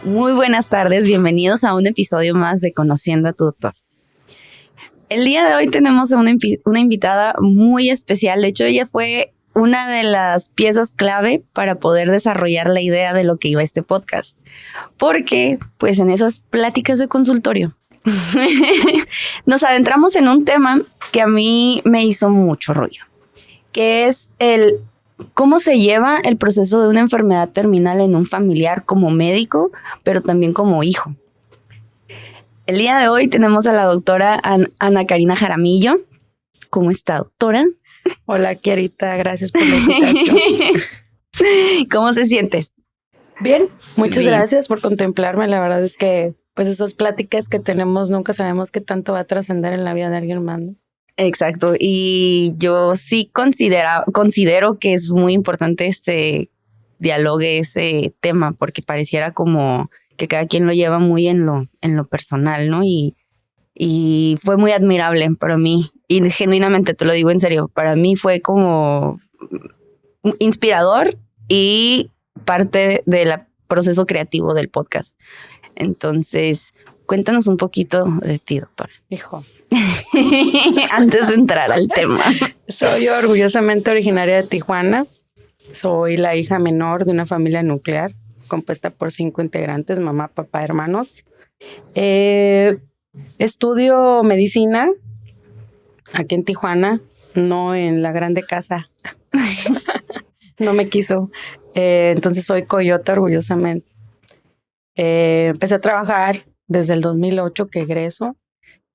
Muy buenas tardes, bienvenidos a un episodio más de Conociendo a tu Doctor. El día de hoy tenemos a una invitada muy especial. De hecho, ella fue una de las piezas clave para poder desarrollar la idea de lo que iba este podcast. Porque, pues, en esas pláticas de consultorio nos adentramos en un tema que a mí me hizo mucho ruido, que es el cómo se lleva el proceso de una enfermedad terminal en un familiar como médico, pero también como hijo. El día de hoy tenemos a la doctora Ana Karina Jaramillo. ¿Cómo está, doctora? Hola, Kiarita, gracias por la invitación. ¿Cómo se sientes? Bien, muchas Bien. Gracias por contemplarme. La verdad es que pues esas pláticas que tenemos nunca sabemos qué tanto va a trascender en la vida de alguien más, ¿no? Exacto, y yo sí considero que es muy importante dialogue, ese tema, porque pareciera como que cada quien lo lleva muy en lo personal, ¿no? Y fue muy admirable para mí, y genuinamente te lo digo en serio, para mí fue como inspirador y parte del proceso creativo del podcast. Entonces, cuéntanos un poquito de ti, doctora. Hijo. Antes de entrar al tema. Soy orgullosamente originaria de Tijuana. Soy la hija menor de una familia nuclear compuesta por 5 integrantes, mamá, papá, hermanos. Estudio medicina aquí en Tijuana, no en la grande casa. No me quiso. Entonces soy coyota orgullosamente. Empecé a trabajar desde el 2008 que egreso.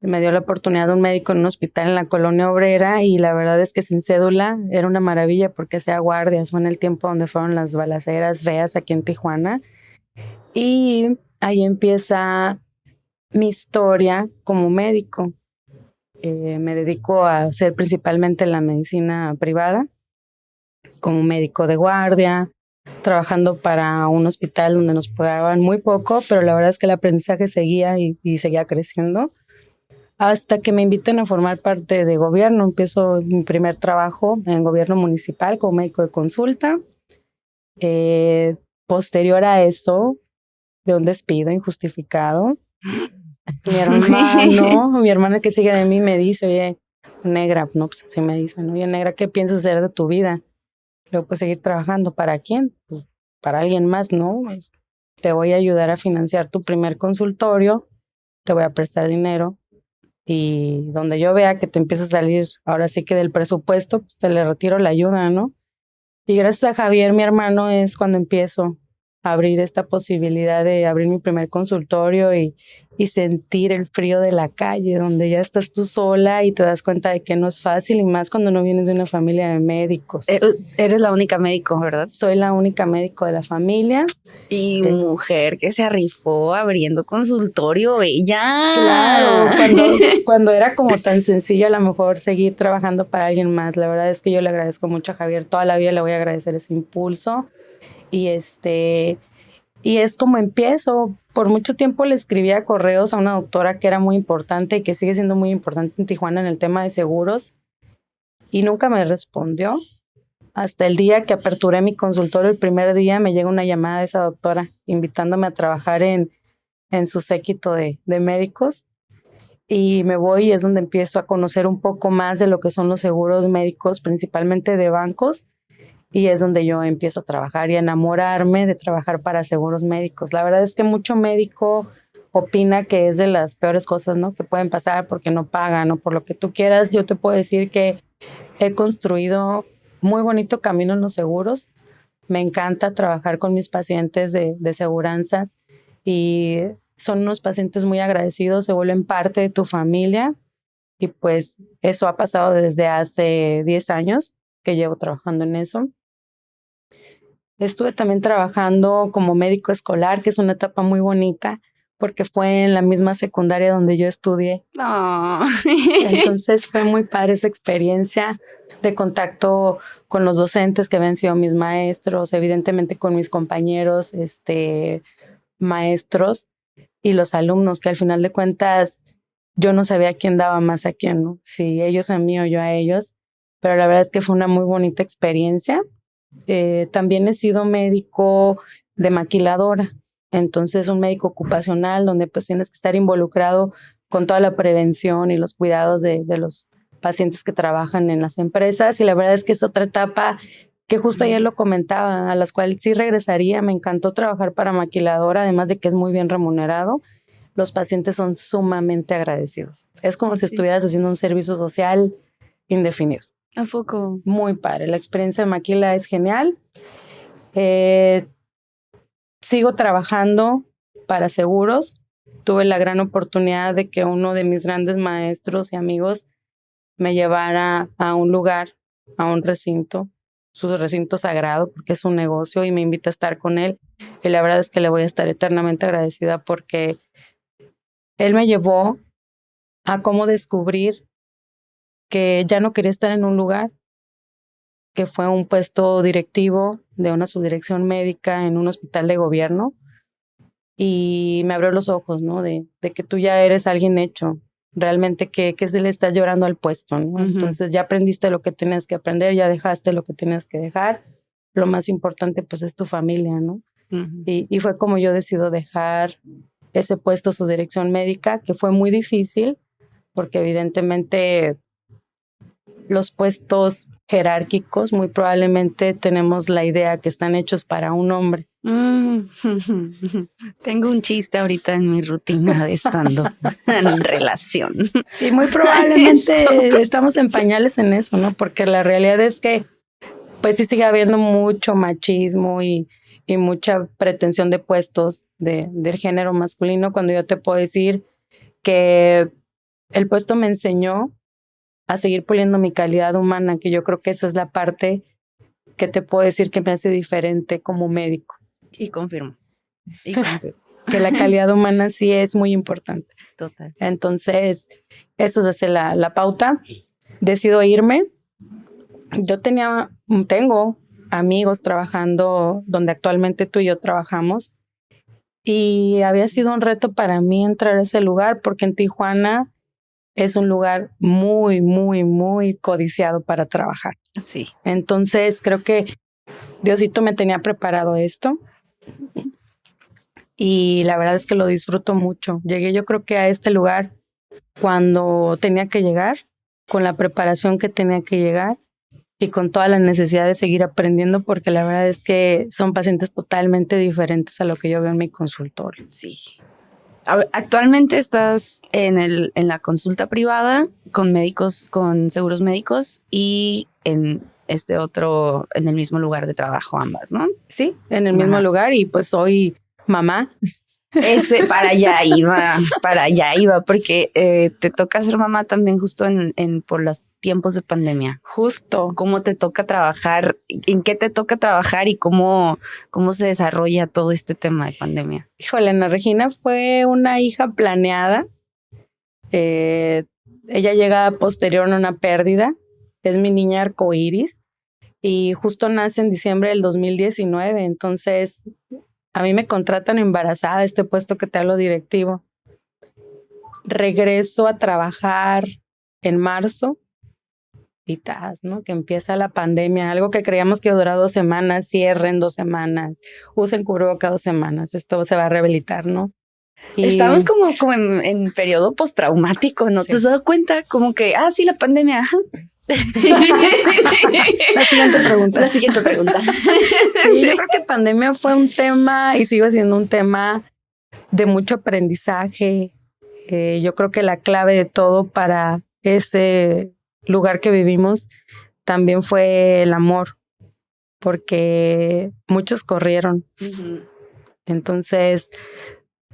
Me dio la oportunidad de un médico en un hospital en la Colonia Obrera y la verdad es que sin cédula era una maravilla porque hacía guardias. Fue en el tiempo donde fueron las balaceras feas aquí en Tijuana. Y ahí empieza mi historia como médico. Me dedico a hacer principalmente la medicina privada, como médico de guardia, trabajando para un hospital donde nos pagaban muy poco, pero la verdad es que el aprendizaje seguía y seguía creciendo. Hasta que me inviten a formar parte de gobierno. Empiezo mi primer trabajo en gobierno municipal como médico de consulta. Posterior a eso, de un despido injustificado, mi hermana que sigue de mí me dice, oye, negra, no, pues así me dice, oye, negra, ¿qué piensas hacer de tu vida? Luego, pues seguir trabajando. ¿Para quién? Pues, para alguien más, ¿no? Te voy a ayudar a financiar tu primer consultorio, te voy a prestar dinero. Y donde yo vea que te empieza a salir ahora sí que del presupuesto, pues te le retiro la ayuda, ¿no? Y gracias a Javier, mi hermano, es cuando empiezo a abrir esta posibilidad de abrir mi primer consultorio y sentir el frío de la calle, donde ya estás tú sola y te das cuenta de que no es fácil, y más cuando no vienes de una familia de médicos. Eres la única médico, ¿verdad? Soy la única médico de la familia. Y mujer que se rifó abriendo consultorio, ella. Claro, cuando era como tan sencillo a lo mejor seguir trabajando para alguien más. La verdad es que yo le agradezco mucho a Javier, toda la vida le voy a agradecer ese impulso. Y es como empiezo. Por mucho tiempo le escribía correos a una doctora que era muy importante y que sigue siendo muy importante en Tijuana en el tema de seguros, y nunca me respondió. Hasta el día que aperturé mi consultorio, el primer día me llega una llamada de esa doctora invitándome a trabajar en su séquito de médicos, y me voy y es donde empiezo a conocer un poco más de lo que son los seguros médicos, principalmente de bancos, y es donde yo empiezo a trabajar y a enamorarme de trabajar para seguros médicos. La verdad es que mucho médico opina que es de las peores cosas, ¿no?, que pueden pasar porque no pagan o por lo que tú quieras. Yo te puedo decir que he construido muy bonito camino en los seguros. Me encanta trabajar con mis pacientes de seguranzas y son unos pacientes muy agradecidos, se vuelven parte de tu familia, y pues eso ha pasado desde hace 10 años que llevo trabajando en eso. Estuve también trabajando como médico escolar, que es una etapa muy bonita porque fue en la misma secundaria donde yo estudié. Oh. Entonces fue muy padre esa experiencia de contacto con los docentes que habían sido mis maestros, evidentemente con mis compañeros maestros, y los alumnos, que al final de cuentas yo no sabía quién daba más a quién, ¿no? Si ellos a mí o yo a ellos, pero la verdad es que fue una muy bonita experiencia. También he sido médico de maquiladora, entonces un médico ocupacional donde pues tienes que estar involucrado con toda la prevención y los cuidados de los pacientes que trabajan en las empresas, y la verdad es que es otra etapa que justo ayer lo comentaba, a las cuales sí regresaría. Me encantó trabajar para maquiladora, además de que es muy bien remunerado. Los pacientes son sumamente agradecidos. Es como si estuvieras haciendo un servicio social indefinido. ¿A poco? Muy padre. La experiencia de maquila es genial. Sigo trabajando para seguros. Tuve la gran oportunidad de que uno de mis grandes maestros y amigos me llevara a un lugar, a un recinto, su recinto sagrado, porque es un negocio, y me invita a estar con él. Y la verdad es que le voy a estar eternamente agradecida porque él me llevó a cómo descubrir que ya no quería estar en un lugar, que fue un puesto directivo de una subdirección médica en un hospital de gobierno, y me abrió los ojos, ¿no? De que tú ya eres alguien hecho, realmente que se le está llorando al puesto, ¿no? Uh-huh. Entonces ya aprendiste lo que tenías que aprender, ya dejaste lo que tenías que dejar, lo más importante pues es tu familia, ¿no? Uh-huh. Y fue como yo decido dejar ese puesto, su dirección médica, que fue muy difícil, porque evidentemente los puestos jerárquicos muy probablemente tenemos la idea que están hechos para un hombre. Tengo un chiste ahorita en mi rutina de stand-up en relación. Y muy probablemente estamos en pañales en eso, ¿no? Porque la realidad es que pues sí sigue habiendo mucho machismo y mucha pretensión de puestos del género masculino, cuando yo te puedo decir que el puesto me enseñó a seguir puliendo mi calidad humana, que yo creo que esa es la parte que te puedo decir que me hace diferente como médico. Y confirmo. Que la calidad humana sí es muy importante. Total. Entonces, eso es la pauta. Decido irme. Yo tengo amigos trabajando donde actualmente tú y yo trabajamos, y había sido un reto para mí entrar a ese lugar, porque en Tijuana es un lugar muy, muy, muy codiciado para trabajar. Sí. Entonces, creo que Diosito me tenía preparado esto, y la verdad es que lo disfruto mucho. Llegué, yo creo que a este lugar cuando tenía que llegar, con la preparación que tenía que llegar y con toda la necesidad de seguir aprendiendo, porque la verdad es que son pacientes totalmente diferentes a lo que yo veo en mi consultorio. Sí. Actualmente estás en la consulta privada con médicos, con seguros médicos, y en en el mismo lugar de trabajo, ambas, ¿no? Sí, en el mismo lugar, y pues soy mamá. Para allá iba, porque te toca ser mamá también justo por los tiempos de pandemia. Justo. ¿Cómo te toca trabajar? ¿En qué te toca trabajar y cómo se desarrolla todo este tema de pandemia? Híjole, Ana Regina fue una hija planeada. Ella llega posterior a una pérdida. Es mi niña arcoíris, y justo nace en diciembre del 2019. Entonces, a mí me contratan embarazada, este puesto que te hablo directivo. Regreso a trabajar en marzo, y ¿no? Que empieza la pandemia, algo que creíamos que iba a durar 2 semanas, cierre en 2 semanas, usen cubrebocas 2 semanas, esto se va a rehabilitar, ¿no? Y estamos como en periodo postraumático, ¿no? Sí. ¿Te has dado cuenta? Como que, sí, la pandemia. La siguiente pregunta. Sí, yo creo que pandemia fue un tema y sigue siendo un tema de mucho aprendizaje. Yo creo que la clave de todo para ese lugar que vivimos también fue el amor, porque muchos corrieron. Uh-huh. Entonces,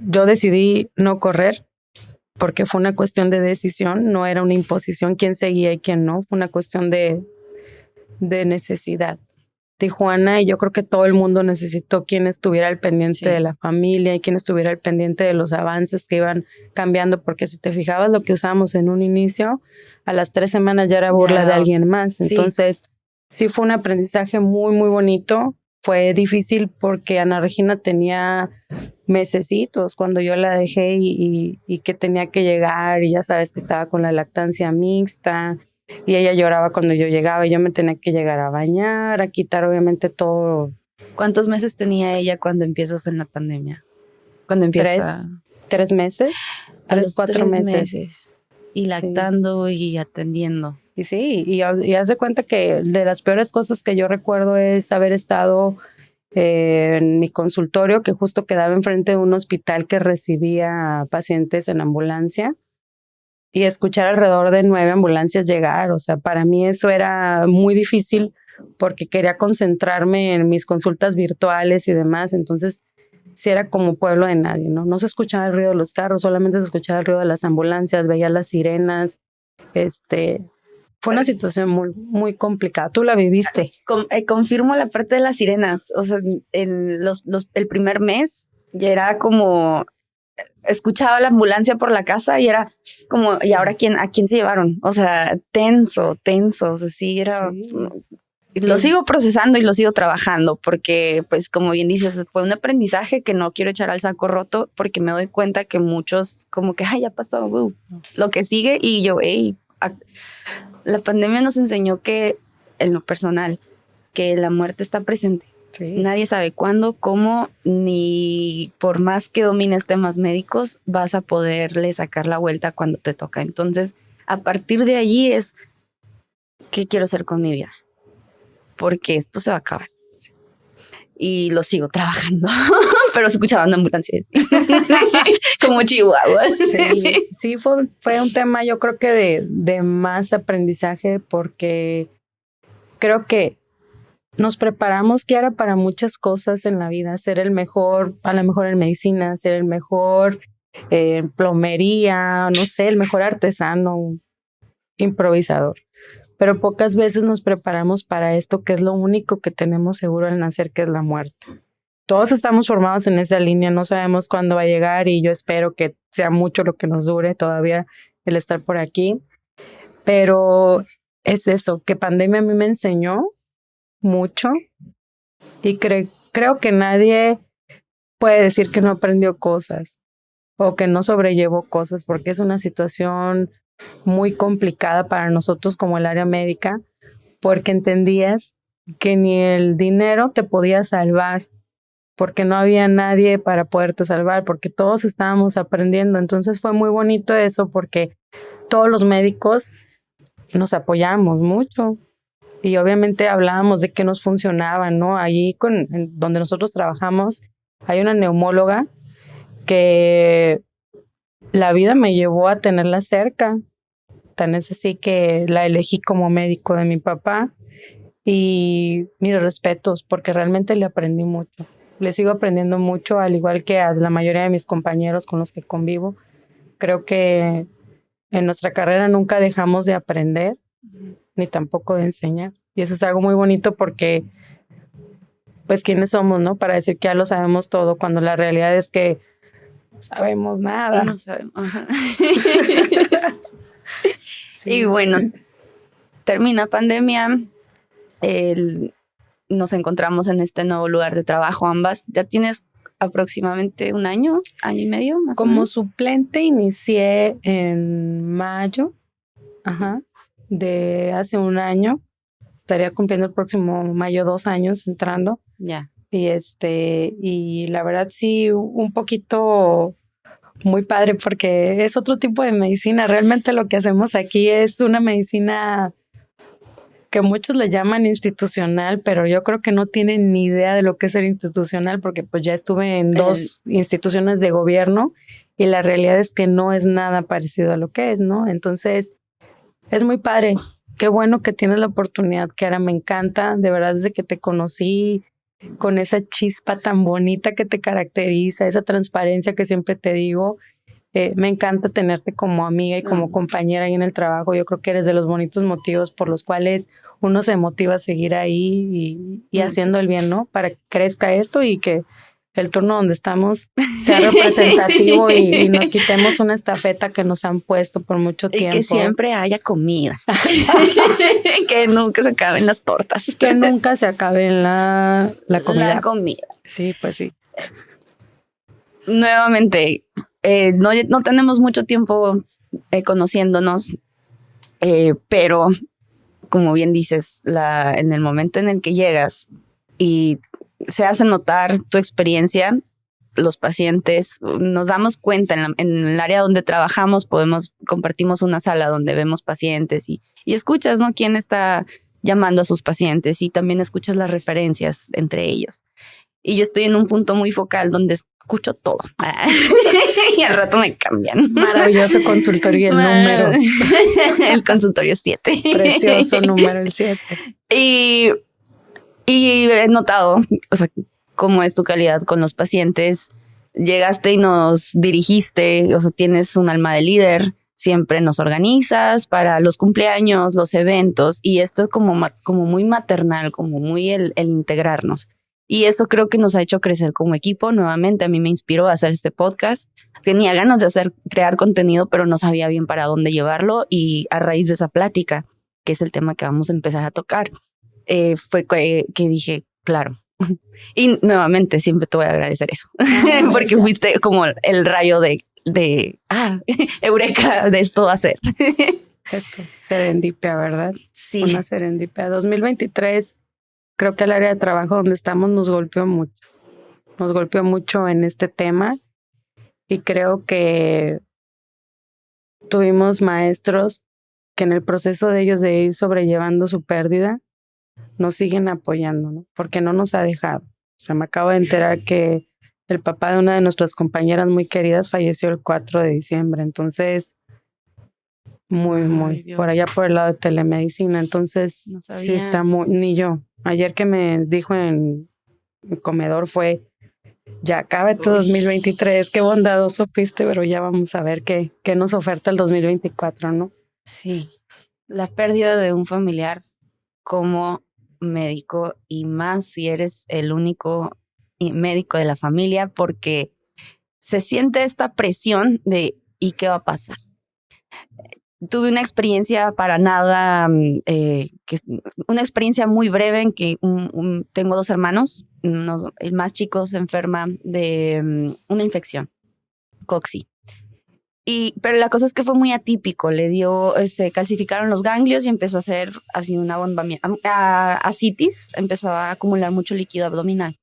yo decidí no correr, porque fue una cuestión de decisión, no era una imposición quién seguía y quién no, fue una cuestión de necesidad. Tijuana, y yo creo que todo el mundo necesitó quien estuviera al pendiente de la familia y quien estuviera al pendiente de los avances que iban cambiando, porque si te fijabas lo que usábamos en un inicio, a las 3 semanas ya era burla de alguien más. Entonces, sí fue un aprendizaje muy, muy bonito. fue difícil porque Ana Regina tenía mesecitos cuando yo la dejé y que tenía que llegar, y ya sabes que estaba con la lactancia mixta y ella lloraba cuando yo llegaba y yo me tenía que llegar a bañar, a quitar obviamente todo. ¿Cuántos meses tenía ella cuando empiezas en la pandemia? Cuando empieza... 3 meses, 4 meses. Y lactando y atendiendo. Y sí, y haz de cuenta que de las peores cosas que yo recuerdo es haber estado en mi consultorio, que justo quedaba enfrente de un hospital que recibía pacientes en ambulancia, y escuchar alrededor de 9 ambulancias llegar. O sea, para mí eso era muy difícil porque quería concentrarme en mis consultas virtuales y demás. Entonces, sí era como pueblo de nadie, ¿no? No se escuchaba el ruido de los carros, solamente se escuchaba el ruido de las ambulancias, veía las sirenas. Fue una situación muy, muy complicada. ¿Tú la viviste? Confirmo la parte de las sirenas. O sea, el primer mes ya era como... Escuchaba la ambulancia por la casa y era como, ¿y ahora a quién se llevaron? O sea, tenso. O sea, sí, era... Sí. Lo sigo procesando y lo sigo trabajando porque, pues, como bien dices, fue un aprendizaje que no quiero echar al saco roto porque me doy cuenta que muchos como que, ay, ya pasó, lo que sigue. Y yo, la pandemia nos enseñó que, en lo personal, que la muerte está presente. Sí. Nadie sabe cuándo, cómo, ni por más que domines temas médicos, vas a poderle sacar la vuelta cuando te toca. Entonces, a partir de allí es, ¿qué quiero hacer con mi vida? Porque esto se va a acabar. Sí. Y lo sigo trabajando, pero escuchaban ambulancias como Chihuahua. Sí, fue un tema, yo creo que de más aprendizaje, porque creo que nos preparamos, Kiara, para muchas cosas en la vida. Ser el mejor, a lo mejor en medicina, ser el mejor en plomería, no sé, el mejor artesano, improvisador. Pero pocas veces nos preparamos para esto, que es lo único que tenemos seguro al nacer, que es la muerte. Todos estamos formados en esa línea, no sabemos cuándo va a llegar, y yo espero que sea mucho lo que nos dure todavía el estar por aquí. Pero es eso, que pandemia a mí me enseñó mucho, y creo que nadie puede decir que no aprendió cosas o que no sobrellevó cosas, porque es una situación muy complicada para nosotros como el área médica, porque entendías que ni el dinero te podía salvar, porque no había nadie para poderte salvar, porque todos estábamos aprendiendo. Entonces fue muy bonito eso, porque todos los médicos nos apoyamos mucho y obviamente hablábamos de qué nos funcionaba, ¿no? Allí donde nosotros trabajamos hay una neumóloga que la vida me llevó a tenerla cerca. Tan es así que la elegí como médico de mi papá, y mis respetos, porque realmente le aprendí mucho. Le sigo aprendiendo mucho, al igual que a la mayoría de mis compañeros con los que convivo. Creo que en nuestra carrera nunca dejamos de aprender, ni tampoco de enseñar. Y eso es algo muy bonito porque, pues, ¿quiénes somos, no? Para decir que ya lo sabemos todo, cuando la realidad es que no sabemos nada. No sabemos. Ajá. Sí. Y bueno, termina pandemia, nos encontramos en este nuevo lugar de trabajo ambas. Ya tienes aproximadamente un año y medio más o menos. Como suplente inicié en mayo, de hace un año. Estaría cumpliendo el próximo mayo 2 años entrando. Ya. Y la verdad sí, un poquito muy padre, porque es otro tipo de medicina. Realmente lo que hacemos aquí es una medicina que muchos le llaman institucional, pero yo creo que no tienen ni idea de lo que es ser institucional, porque pues ya estuve en 2 instituciones de gobierno y la realidad es que no es nada parecido a lo que es, ¿no? Entonces, es muy padre. Qué bueno que tienes la oportunidad, Kiara, me encanta. De verdad, desde que te conocí, con esa chispa tan bonita que te caracteriza, esa transparencia que siempre te digo, me encanta tenerte como amiga y como compañera ahí en el trabajo. Yo creo que eres de los bonitos motivos por los cuales uno se motiva a seguir ahí y haciendo el bien, ¿no? Para que crezca esto y que el turno donde estamos sea representativo y nos quitemos una estafeta que nos han puesto por mucho tiempo. Y que siempre haya comida. Que nunca se acaben las tortas. Que nunca se acabe la comida. La comida. Sí, pues sí. Nuevamente, no tenemos mucho tiempo conociéndonos, pero como bien dices, en el momento en el que llegas y se hace notar tu experiencia, los pacientes, nos damos cuenta en el área donde trabajamos, compartimos una sala donde vemos pacientes y escuchas, ¿no? Quién está llamando a sus pacientes y también escuchas las referencias entre ellos. Y yo estoy en un punto muy focal donde escucho todo. Y al rato me cambian. Maravilloso consultorio, el número. El consultorio 7. Precioso número, el 7. Y he notado, o sea, cómo es tu calidad con los pacientes. Llegaste y nos dirigiste, o sea, tienes un alma de líder. Siempre nos organizas para los cumpleaños, los eventos. Y esto es como muy maternal, como muy el integrarnos. Y eso creo que nos ha hecho crecer como equipo. Nuevamente, a mí me inspiró a hacer este podcast. Tenía ganas de crear contenido, pero no sabía bien para dónde llevarlo. Y a raíz de esa plática, que es el tema que vamos a empezar a tocar, fue que dije, claro. Y nuevamente, siempre te voy a agradecer eso. Porque fuiste como el rayo de eureka, de esto va a ser. Esto, serendipia, ¿verdad? Sí. Una serendipia. 2023... Creo que el área de trabajo donde estamos nos golpeó mucho. Nos golpeó mucho en este tema y creo que tuvimos maestros que en el proceso de ellos de ir sobrellevando su pérdida nos siguen apoyando, ¿no? Porque no nos ha dejado. O sea, me acabo de enterar que el papá de una de nuestras compañeras muy queridas falleció el 4 de diciembre. Entonces, muy, por allá por el lado de telemedicina. Entonces, no sí está ni yo. Ayer que me dijo en el comedor fue, ya acaba tu 2023, qué bondadoso fuiste, pero ya vamos a ver qué nos oferta el 2024, ¿no? Sí, la pérdida de un familiar como médico y más si eres el único médico de la familia, porque se siente esta presión de ¿y qué va a pasar? Tuve una experiencia para nada, una experiencia muy breve en que tengo 2 hermanos. El más chico se enferma de una infección, Coxi. Pero la cosa es que fue muy atípico. Se calcificaron los ganglios y empezó a hacer así una ascitis. Empezó a acumular mucho líquido abdominal.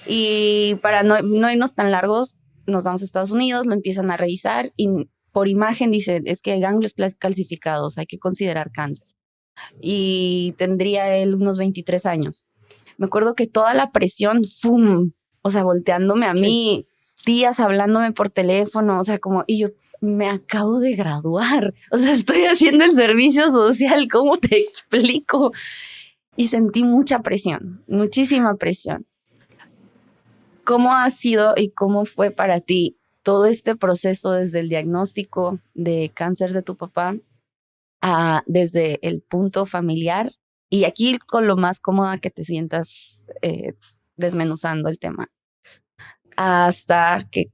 Y para no irnos tan largos, nos vamos a Estados Unidos, lo empiezan a revisar y por imagen dice, es que hay ganglios calcificados, hay que considerar cáncer. Y tendría él unos 23 años. Me acuerdo que toda la presión, ¡fum! O sea, volteándome a mí, tías hablándome por teléfono, o sea, y yo me acabo de graduar, o sea, estoy haciendo el servicio social, ¿cómo te explico? Y sentí mucha presión, muchísima presión. ¿Cómo ha sido y cómo fue para ti todo este proceso desde el diagnóstico de cáncer de tu papá desde el punto familiar? Y aquí con lo más cómoda que te sientas desmenuzando el tema. Hasta que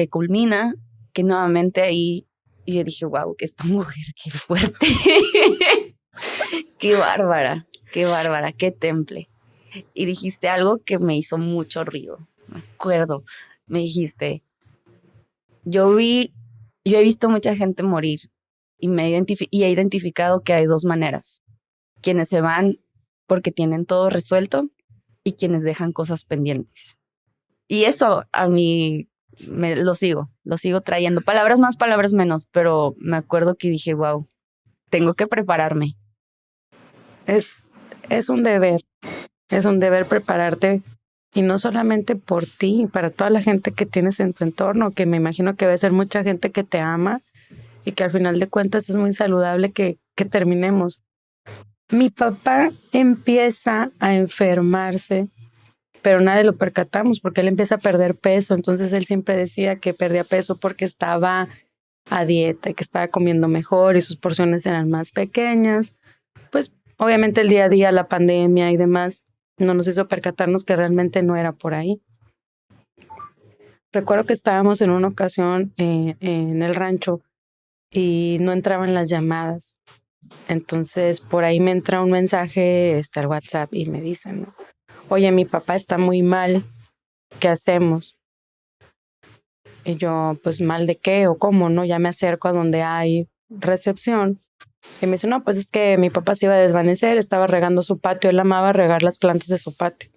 culmina, que nuevamente ahí yo dije, wow, que esta mujer, qué fuerte. Qué bárbara, qué temple. Y dijiste algo que me hizo mucho ruido. Me acuerdo. Me dijiste, yo he visto mucha gente morir y he identificado que hay 2 maneras. Quienes se van porque tienen todo resuelto y quienes dejan cosas pendientes. Y eso a mí lo sigo trayendo. Palabras más, palabras menos, pero me acuerdo que dije, wow, tengo que prepararme. Es un deber. Es un deber prepararte. Y no solamente por ti, para toda la gente que tienes en tu entorno, que me imagino que va a ser mucha gente que te ama y que al final de cuentas es muy saludable que terminemos. Mi papá empieza a enfermarse, pero nadie lo percatamos porque él empieza a perder peso. Entonces él siempre decía que perdía peso porque estaba a dieta y que estaba comiendo mejor y sus porciones eran más pequeñas. Pues obviamente el día a día, la pandemia y demás, no nos hizo percatarnos que realmente no era por ahí. Recuerdo que estábamos en una ocasión en el rancho y no entraban las llamadas. Entonces por ahí me entra un mensaje al WhatsApp y me dicen, ¿no? Oye, mi papá está muy mal, ¿qué hacemos? Y yo, pues, ¿mal de qué o cómo? ¿No? Ya me acerco a donde hay recepción. Y me dice, no, pues es que mi papá se iba a desvanecer, estaba regando su patio, él amaba regar las plantas de su patio.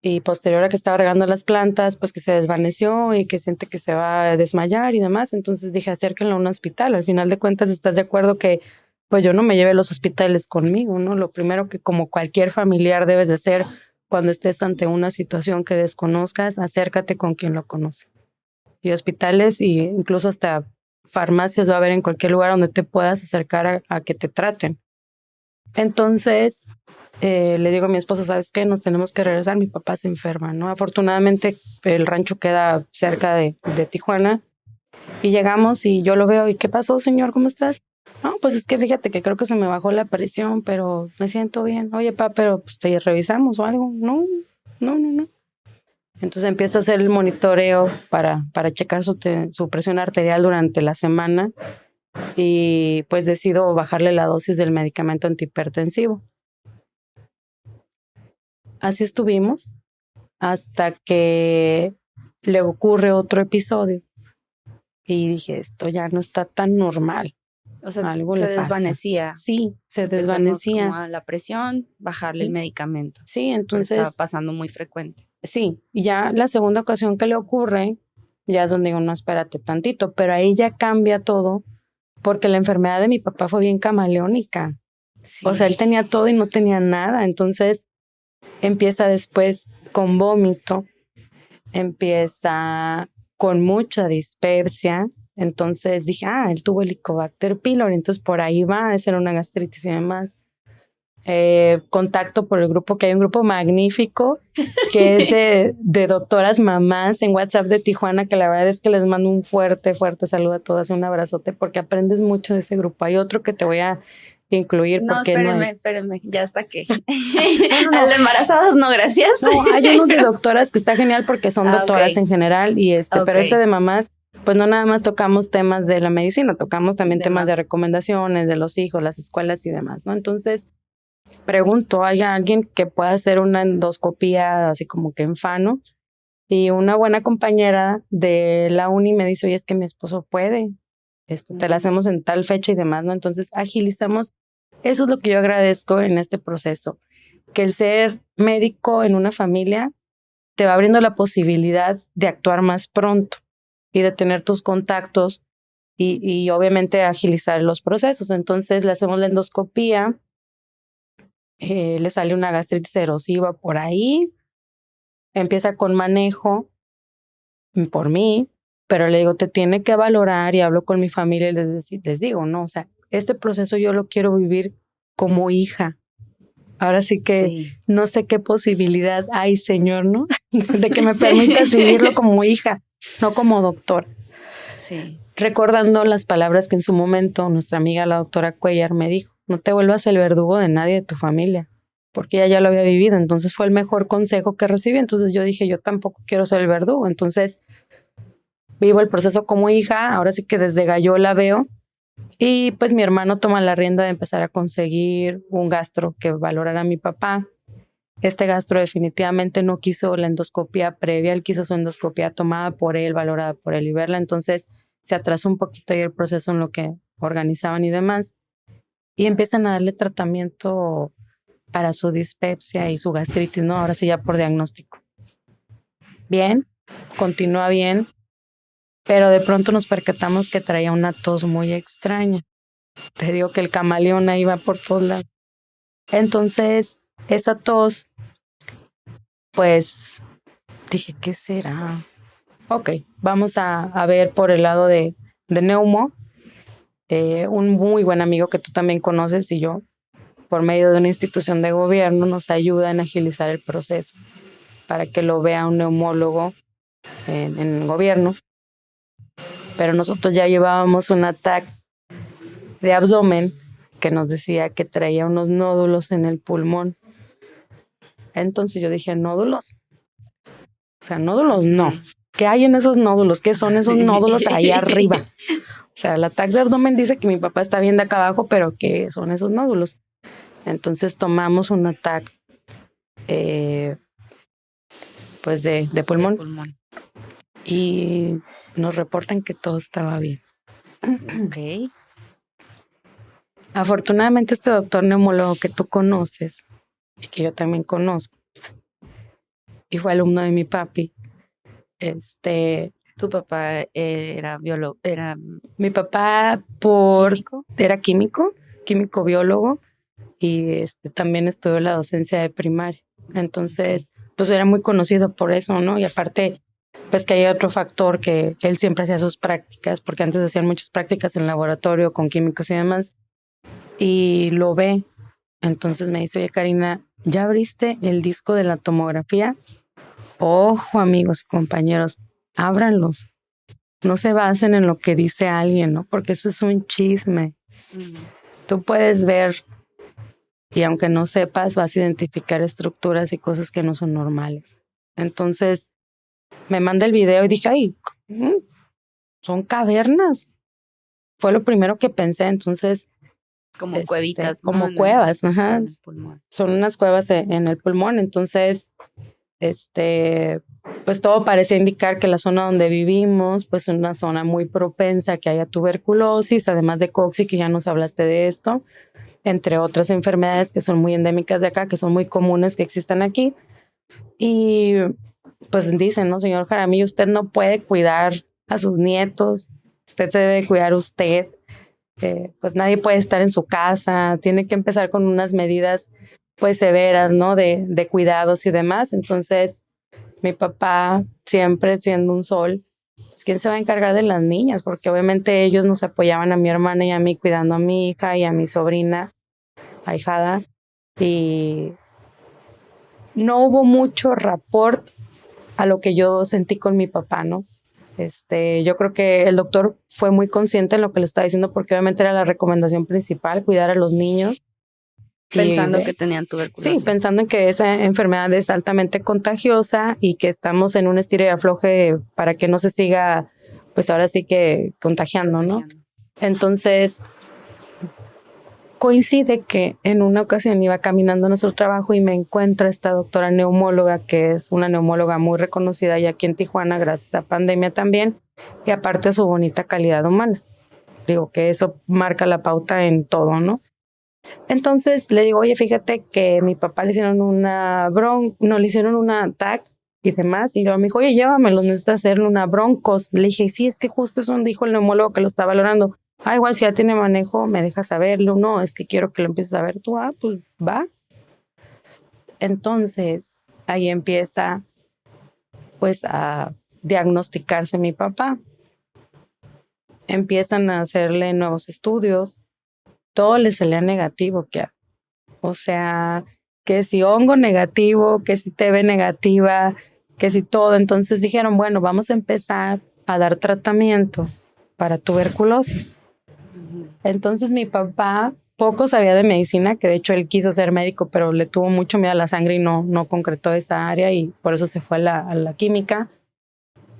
Y posterior a que estaba regando las plantas, pues que se desvaneció y que siente que se va a desmayar y demás. Entonces dije, acérquenlo a un hospital. Al final de cuentas, ¿estás de acuerdo que pues yo no me lleve a los hospitales conmigo, ¿no? Lo primero que como cualquier familiar debes de hacer cuando estés ante una situación que desconozcas, acércate con quien lo conoce. Y hospitales y incluso hasta farmacias va a haber en cualquier lugar donde te puedas acercar a que te traten. Entonces le digo a mi esposa, ¿sabes qué? Nos tenemos que regresar, mi papá se enferma, ¿no? Afortunadamente el rancho queda cerca de Tijuana y llegamos y yo lo veo y ¿qué pasó, señor? ¿Cómo estás? No, pues es que fíjate que creo que se me bajó la presión, pero me siento bien. Oye, pa, pero pues, te revisamos o algo. No. Entonces empiezo a hacer el monitoreo para checar su presión arterial durante la semana y pues decido bajarle la dosis del medicamento antihipertensivo. Así estuvimos hasta que le ocurre otro episodio y dije, esto ya no está tan normal. O sea, algo se le pasa. desvanecía. Sí, se Empezamos desvanecía. como a la presión, bajarle el medicamento. Sí, Pero entonces estaba pasando muy frecuente. sí, y ya la segunda ocasión que le ocurre, ya es donde digo, no, espérate tantito, pero ahí ya cambia todo porque la enfermedad de mi papá fue bien camaleónica. Sí. O sea, él tenía todo y no tenía nada. Entonces empieza después con vómito, empieza con mucha dispepsia. Entonces dije, él tuvo Helicobacter pylori, entonces por ahí va a ser una gastritis y demás. Contacto por el grupo, que hay un grupo magnífico que es de doctoras mamás en WhatsApp de Tijuana, que la verdad es que les mando un fuerte saludo a todas, un abrazote, porque aprendes mucho de ese grupo. Hay otro que te voy a incluir. No, porque espérenme, ya hasta que. No. Al de embarazadas, no, gracias. No, hay uno de doctoras que está genial porque son doctoras en general y pero de mamás, pues no nada más tocamos temas de la medicina, tocamos también temas de recomendaciones de los hijos, las escuelas y demás, ¿no? Entonces pregunto, ¿hay alguien que pueda hacer una endoscopía así como que en Fano? Y una buena compañera de la uni me dice, oye, es que mi esposo puede, te la hacemos en tal fecha y demás, ¿no? Entonces agilizamos. Eso es lo que yo agradezco en este proceso, que el ser médico en una familia te va abriendo la posibilidad de actuar más pronto y de tener tus contactos y obviamente agilizar los procesos. Entonces le hacemos la endoscopía, le sale una gastritis erosiva por ahí, empieza con manejo por mí, pero le digo, te tiene que valorar y hablo con mi familia y les digo, no, o sea, este proceso yo lo quiero vivir como hija. Ahora sí que no sé qué posibilidad hay, señor, ¿no? De que me permitas vivirlo como hija, no como doctora. Sí. Recordando las palabras que en su momento nuestra amiga la doctora Cuellar me dijo, no te vuelvas el verdugo de nadie de tu familia, porque ella ya lo había vivido, entonces fue el mejor consejo que recibí. Entonces yo dije, yo tampoco quiero ser el verdugo, entonces vivo el proceso como hija, ahora sí que desde gallo la veo. Y pues mi hermano toma la rienda de empezar a conseguir un gastro que valorara a mi papá. Este gastro definitivamente no quiso la endoscopia previa, él quiso su endoscopia tomada por él, valorada por él y verla. Entonces se atrasó un poquito ahí el proceso en lo que organizaban y demás. Y empiezan a darle tratamiento para su dispepsia y su gastritis, ¿no? Ahora sí ya por diagnóstico. Bien, continúa bien. Pero de pronto nos percatamos que traía una tos muy extraña. Te digo que el camaleón ahí va por todos lados. Entonces, esa tos, pues dije, ¿qué será? Ok, vamos a ver por el lado de neumo. Un muy buen amigo que tú también conoces y yo, por medio de una institución de gobierno, nos ayuda en agilizar el proceso para que lo vea un neumólogo en el gobierno. Pero nosotros ya llevábamos un ataque de abdomen que nos decía que traía unos nódulos en el pulmón. Entonces yo dije, ¿nódulos? O sea, nódulos no. ¿qué hay en esos nódulos? ¿Qué son esos nódulos ahí arriba? O sea, el TAC de abdomen dice que mi papá está bien de acá abajo, pero ¿qué son esos nódulos? Entonces tomamos un TAC pues de pulmón. Y nos reportan que todo estaba bien. Ok. Afortunadamente este doctor neumólogo que tú conoces y que yo también conozco y fue alumno de mi papi, Tu papá era biólogo, era mi papá químico. era químico biólogo y también estudió la docencia de primaria. Entonces, pues era muy conocido por eso, ¿no? Y aparte, pues que hay otro factor que él siempre hacía sus prácticas, porque antes hacían muchas prácticas en laboratorio con químicos y demás, y lo ve. Entonces me dice, oye, Karina, ¿ya abriste el disco de la tomografía? Ojo, amigos y compañeros, ábranlos. No se basen en lo que dice alguien, ¿no? Porque eso es un chisme. Tú puedes ver y aunque no sepas, vas a identificar estructuras y cosas que no son normales. Entonces me manda el video y dije, ay, son cavernas. Fue lo primero que pensé. Entonces, como cuevitas, como ¿no? cuevas, ajá. En el pulmón. Son unas cuevas en el pulmón. Entonces, pues todo parecía indicar que la zona donde vivimos, pues es una zona muy propensa a que haya tuberculosis, además de cocci, que ya nos hablaste de esto, entre otras enfermedades que son muy endémicas de acá, que son muy comunes que existan aquí. Y pues dicen, ¿no, señor Jaramillo? Usted no puede cuidar a sus nietos, usted se debe cuidar usted. Pues nadie puede estar en su casa, tiene que empezar con unas medidas pues severas, ¿no? De cuidados y demás. Entonces, mi papá, siempre siendo un sol, pues ¿quién se va a encargar de las niñas? Porque obviamente ellos nos apoyaban a mi hermana y a mí cuidando a mi hija y a mi sobrina, ahijada, y no hubo mucho rapport a lo que yo sentí con mi papá, ¿no? Yo creo que el doctor fue muy consciente en lo que le estaba diciendo porque obviamente era la recomendación principal, cuidar a los niños. Pensando que tenían tuberculosis. Sí, pensando en que esa enfermedad es altamente contagiosa y que estamos en un estira y afloje para que no se siga, pues ahora sí que contagiando, ¿no? Entonces, coincide que en una ocasión iba caminando a nuestro trabajo y me encuentro esta doctora neumóloga, que es una neumóloga muy reconocida ya aquí en Tijuana, gracias a pandemia también, y aparte de su bonita calidad humana. Digo que eso marca la pauta en todo, ¿no? Entonces le digo, oye, fíjate que mi papá le hicieron le hicieron una TAC y demás. Y luego me dijo, oye, llévamelo, necesita hacerle una broncos. Le dije, sí, es que justo eso dijo el neumólogo que lo está valorando. Ah, igual si ya tiene manejo, me dejas saberlo. No, es que quiero que lo empieces a ver tú. Ah, pues va. Entonces ahí empieza pues a diagnosticarse mi papá. Empiezan a hacerle nuevos estudios. Todo le salía negativo, o sea, que si hongo negativo, que si TB negativa, que si todo. Entonces dijeron, bueno, vamos a empezar a dar tratamiento para tuberculosis. Entonces mi papá poco sabía de medicina, que de hecho él quiso ser médico, pero le tuvo mucho miedo a la sangre y no concretó esa área y por eso se fue a la química.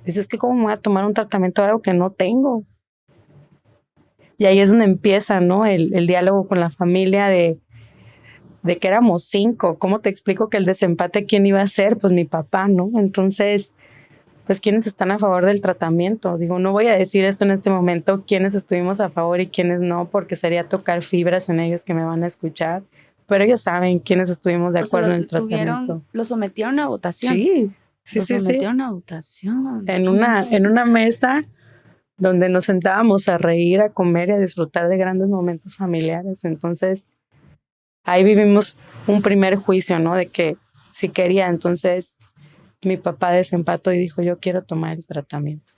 Dice, es que cómo me voy a tomar un tratamiento de algo que no tengo. Y ahí es donde empieza, ¿no? El diálogo con la familia de que éramos 5. ¿Cómo te explico que el desempate quién iba a ser? Pues mi papá, ¿no? Entonces, pues quiénes están a favor del tratamiento. Digo, no voy a decir esto en este momento, quiénes estuvimos a favor y quiénes no, porque sería tocar fibras en ellos que me van a escuchar. Pero ellos saben quiénes estuvimos de acuerdo en el tratamiento. Lo sometieron a votación. Sí. Lo sometieron a votación. En una mesa donde nos sentábamos a reír, a comer y a disfrutar de grandes momentos familiares. Entonces, ahí vivimos un primer juicio, ¿no? De que si quería. Entonces, mi papá desempató y dijo, yo quiero tomar el tratamiento.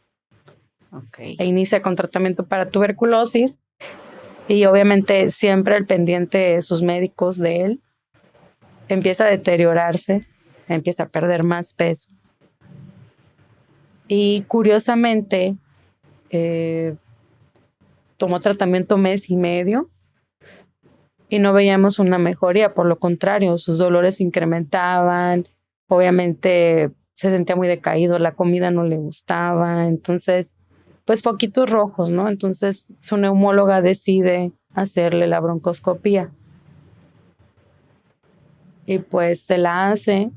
Okay. E inicia con tratamiento para tuberculosis y obviamente siempre al pendiente de sus médicos de él. Empieza a deteriorarse, empieza a perder más peso. Y curiosamente, tomó tratamiento 1.5 meses y no veíamos una mejoría, por lo contrario, sus dolores incrementaban, obviamente se sentía muy decaído, la comida no le gustaba, entonces, pues foquitos rojos, ¿no? Entonces su neumóloga decide hacerle la broncoscopía. Y pues se la hace.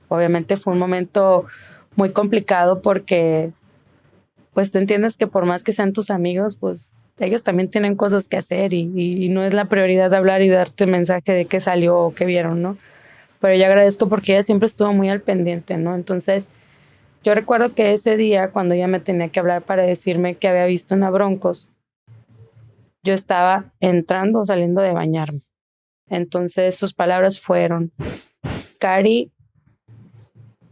Obviamente fue un momento muy complicado porque pues te entiendes que por más que sean tus amigos, pues ellos también tienen cosas que hacer y no es la prioridad de hablar y darte mensaje de qué salió o qué vieron, ¿no? Pero yo agradezco porque ella siempre estuvo muy al pendiente, ¿no? Entonces, yo recuerdo que ese día, cuando ella me tenía que hablar para decirme que había visto una Broncos, yo estaba entrando o saliendo de bañarme. Entonces, sus palabras fueron, Cari,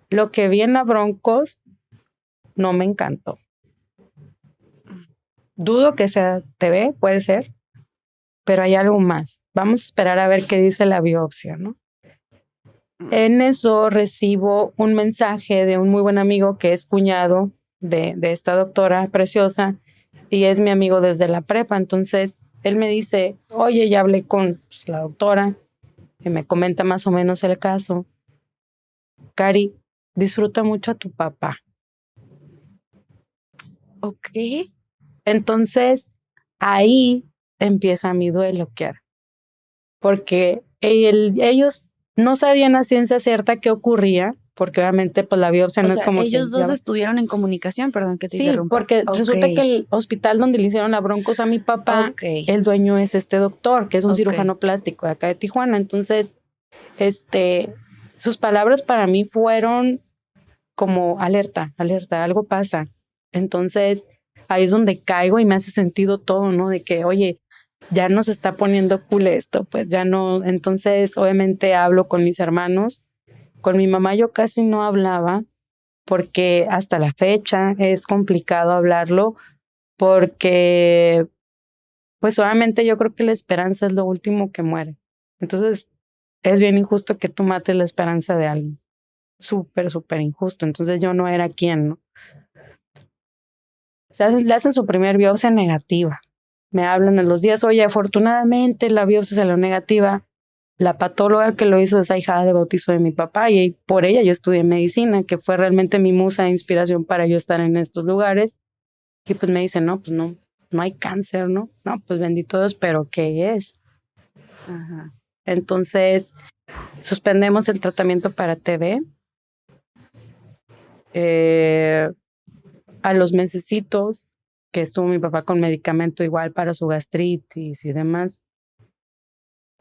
lo que vi en la Broncos no me encantó. Dudo que sea TV, puede ser, pero hay algo más. Vamos a esperar a ver qué dice la biopsia, ¿no? En eso recibo un mensaje de un muy buen amigo que es cuñado de esta doctora preciosa y es mi amigo desde la prepa. Entonces él me dice, oye, ya hablé con la doctora y me comenta más o menos el caso. Cari, disfruta mucho a tu papá. Ok. Entonces ahí empieza mi duelo, Kiara, porque ellos no sabían a ciencia cierta qué ocurría, porque obviamente pues la biopsia no es como ellos dos estuvieron en comunicación, perdón que te interrumpa. Porque resulta que el hospital donde le hicieron la broncos a mi papá, el dueño es este doctor, que es un cirujano plástico de acá de Tijuana. Entonces, sus palabras para mí fueron como alerta, algo pasa. Entonces, ahí es donde caigo y me hace sentido todo, ¿no? De que, oye, ya nos está poniendo cool esto, pues ya no. Entonces, obviamente hablo con mis hermanos. Con mi mamá yo casi no hablaba porque hasta la fecha es complicado hablarlo porque pues obviamente yo creo que la esperanza es lo último que muere. Entonces es bien injusto que tú mates la esperanza de alguien. Súper, súper injusto. Entonces yo no era quien, ¿no? Le hacen su primer biopsia negativa. Me hablan en los días, oye, afortunadamente la biopsia salió negativa. La patóloga que lo hizo es ahijada de bautizo de mi papá y por ella yo estudié medicina, que fue realmente mi musa de inspiración para yo estar en estos lugares. Y pues me dice, no, pues no hay cáncer, ¿no? No, pues bendito Dios, pero ¿qué es? Ajá. Entonces, suspendemos el tratamiento para TB. A los mesecitos que estuvo mi papá con medicamento igual para su gastritis y demás,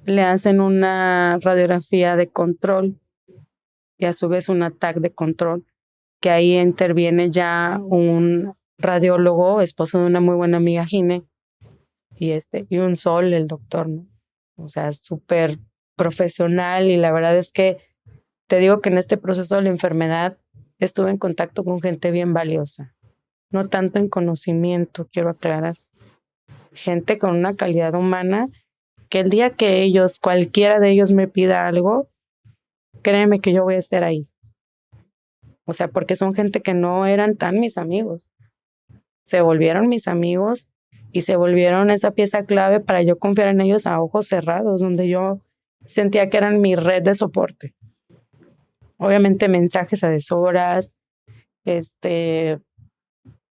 le hacen una radiografía de control y a su vez un ataque de control, que ahí interviene ya un radiólogo, esposo de una muy buena amiga Gine, y un sol, el doctor, ¿no? O sea, súper profesional y la verdad es que te digo que en este proceso de la enfermedad estuve en contacto con gente bien valiosa, no tanto en conocimiento, quiero aclarar, gente con una calidad humana que el día que cualquiera de ellos me pida algo, créeme que yo voy a estar ahí. O sea, porque son gente que no eran tan mis amigos. Se volvieron mis amigos y se volvieron esa pieza clave para yo confiar en ellos a ojos cerrados, donde yo sentía que eran mi red de soporte. Obviamente mensajes a deshoras.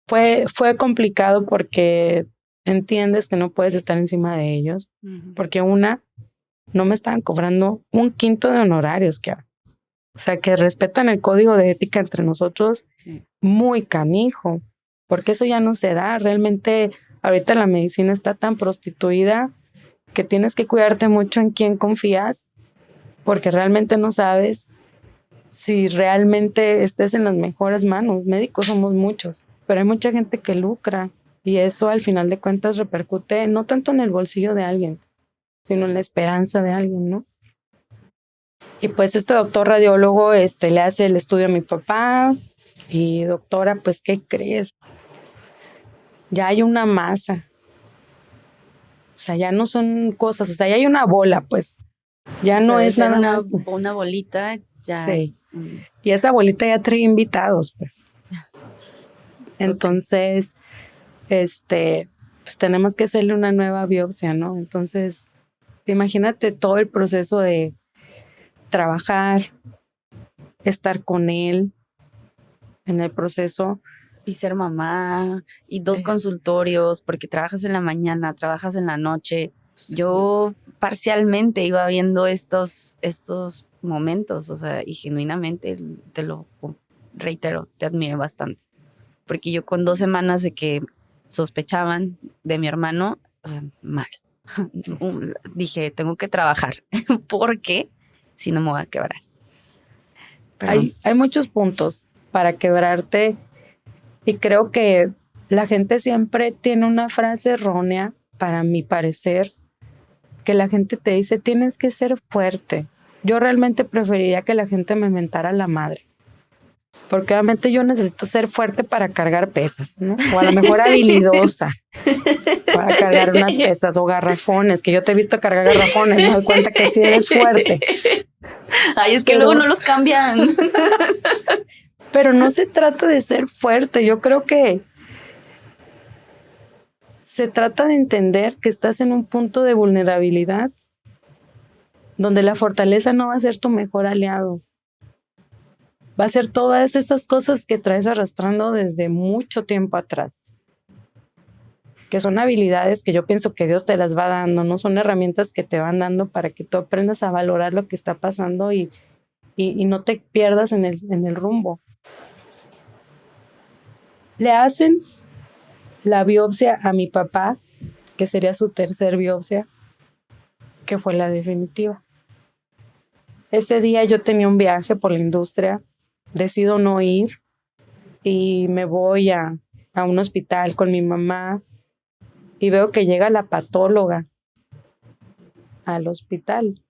Fue complicado porque entiendes que no puedes estar encima de ellos, porque no me estaban cobrando 1/5 de honorarios, o sea, que respetan el código de ética entre nosotros, muy canijo, porque eso ya no se da. Realmente ahorita la medicina está tan prostituida que tienes que cuidarte mucho en quién confías, porque realmente no sabes si realmente estés en las mejores manos. Médicos somos muchos, pero hay mucha gente que lucra y eso al final de cuentas repercute no tanto en el bolsillo de alguien, sino en la esperanza de alguien, ¿no? Y pues este doctor radiólogo le hace el estudio a mi papá y doctora, pues, ¿qué crees? Ya hay una masa. O sea, ya no son cosas, o sea, ya hay una bola, pues. Ya no es nada más. Una bolita, ya. Sí. Y esa bolita ya trae invitados, pues. Entonces, pues tenemos que hacerle una nueva biopsia, ¿no? Entonces, imagínate todo el proceso de trabajar, estar con él en el proceso. Y ser mamá, y 2 Sí. consultorios, porque trabajas en la mañana, trabajas en la noche. Yo parcialmente iba viendo estos momentos, o sea, y genuinamente te lo reitero, te admiro bastante. Porque yo con 2 semanas de que sospechaban de mi hermano, o sea, mal. Sí. Dije, tengo que trabajar, porque si no me voy a quebrar. Pero Hay muchos puntos para quebrarte y creo que la gente siempre tiene una frase errónea, para mi parecer, que la gente te dice, tienes que ser fuerte. Yo realmente preferiría que la gente me mentara la madre. Porque obviamente yo necesito ser fuerte para cargar pesas, ¿no? O a lo mejor habilidosa para cargar unas pesas o garrafones, que yo te he visto cargar garrafones, me doy cuenta que sí eres fuerte. Ay, es que Pero- luego no los cambian. Pero no se trata de ser fuerte, yo creo que se trata de entender que estás en un punto de vulnerabilidad donde la fortaleza no va a ser tu mejor aliado. Va a ser todas esas cosas que traes arrastrando desde mucho tiempo atrás. Que son habilidades que yo pienso que Dios te las va dando, ¿no? Son herramientas que te van dando para que tú aprendas a valorar lo que está pasando y no te pierdas en el rumbo. Le hacen la biopsia a mi papá, que sería su tercer biopsia, que fue la definitiva. Ese día yo tenía un viaje por la industria, decido no ir y me voy a un hospital con mi mamá y veo que llega la patóloga al hospital,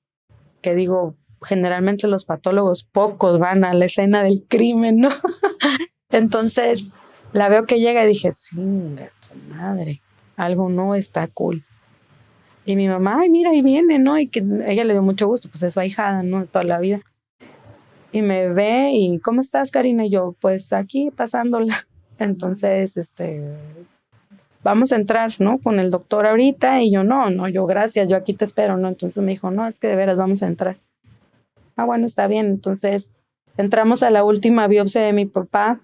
que digo, generalmente los patólogos pocos van a la escena del crimen, ¿no? Entonces la veo que llega y dije, sí, madre, algo no está cool. Y mi mamá, ay, mira, ahí viene, ¿no? Y que ella le dio mucho gusto, pues es su ahijada, ¿no? De toda la vida. Y me ve y, ¿cómo estás, Karina? Y yo, pues aquí pasándola. Entonces, vamos a entrar, ¿no? Con el doctor ahorita. Y yo, no, yo gracias, yo aquí te espero, ¿no? Entonces me dijo, no, es que de veras vamos a entrar. Ah, bueno, está bien. Entonces entramos a la última biopsia de mi papá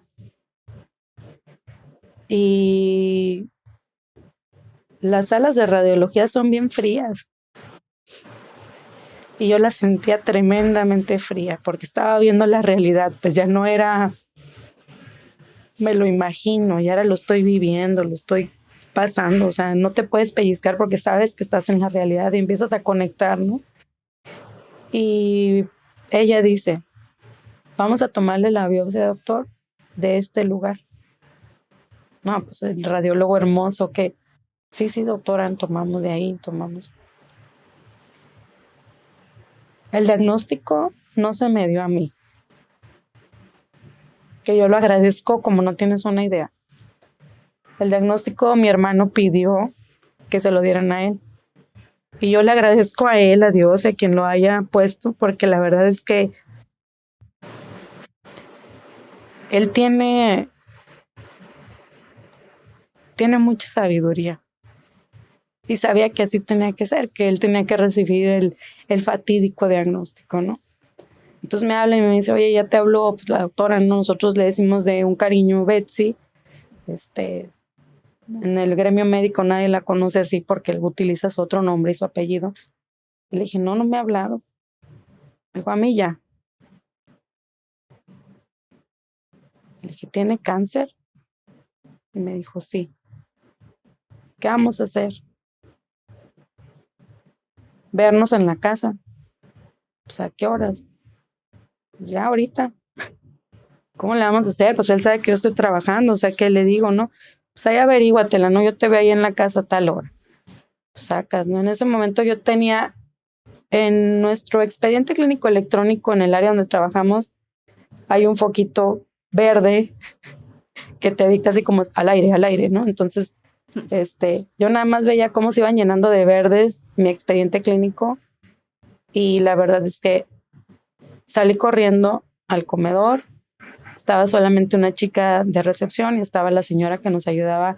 y las salas de radiología son bien frías. Y yo la sentía tremendamente fría porque estaba viendo la realidad, pues ya no era, me lo imagino, ya ahora lo estoy viviendo, lo estoy pasando, o sea, no te puedes pellizcar porque sabes que estás en la realidad y empiezas a conectar, ¿no? Y ella dice, vamos a tomarle la biopsia, doctor, de este lugar. No, pues el radiólogo hermoso que, sí, doctora, tomamos de ahí, tomamos. El diagnóstico no se me dio a mí, que yo lo agradezco como no tienes una idea. El diagnóstico mi hermano pidió que se lo dieran a él. Y yo le agradezco a él, a Dios, a quien lo haya puesto, porque la verdad es que él tiene mucha sabiduría. Y sabía que así tenía que ser, que él tenía que recibir el fatídico diagnóstico, ¿no? Entonces me habla y me dice, oye, ya te habló pues, la doctora, ¿no? Nosotros le decimos de un cariño Betsy. En el gremio médico nadie la conoce así porque él utiliza su otro nombre y su apellido. Y le dije, no me ha hablado. Me dijo, a mí ya. Le dije, ¿tiene cáncer? Y me dijo, sí. ¿Qué vamos a hacer? Vernos en la casa. Pues, ¿a qué horas? Ya ahorita. ¿Cómo le vamos a hacer? Pues él sabe que yo estoy trabajando, o sea, ¿qué le digo, no? Pues ahí averíguatela, ¿no? Yo te veo ahí en la casa a tal hora. Pues sacas, ¿no? En ese momento yo tenía en nuestro expediente clínico electrónico en el área donde trabajamos, hay un foquito verde que te dicta así como al aire, ¿no? Entonces, yo nada más veía cómo se iban llenando de verdes mi expediente clínico y la verdad es que salí corriendo al comedor. Estaba solamente una chica de recepción y estaba la señora que nos ayudaba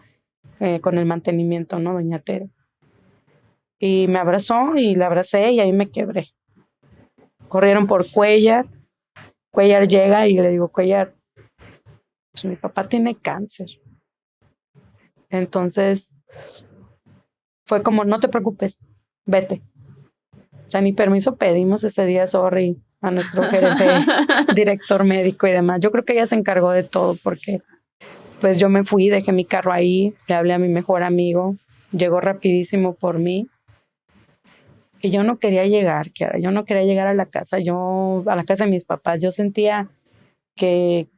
con el mantenimiento, ¿no? Doña Tere. Y me abrazó y la abracé y ahí me quebré. Corrieron por Cuellar Cuellar llega y le digo, Cuellar, pues mi papá tiene cáncer. Entonces fue como, no te preocupes, vete. O sea, ni permiso pedimos ese día, sorry, a nuestro jefe, director médico y demás. Yo creo que ella se encargó de todo porque pues yo me fui, dejé mi carro ahí, le hablé a mi mejor amigo, llegó rapidísimo por mí. Y yo no quería llegar, Kiara, yo no quería llegar a la casa, a la casa de mis papás. Yo sentía que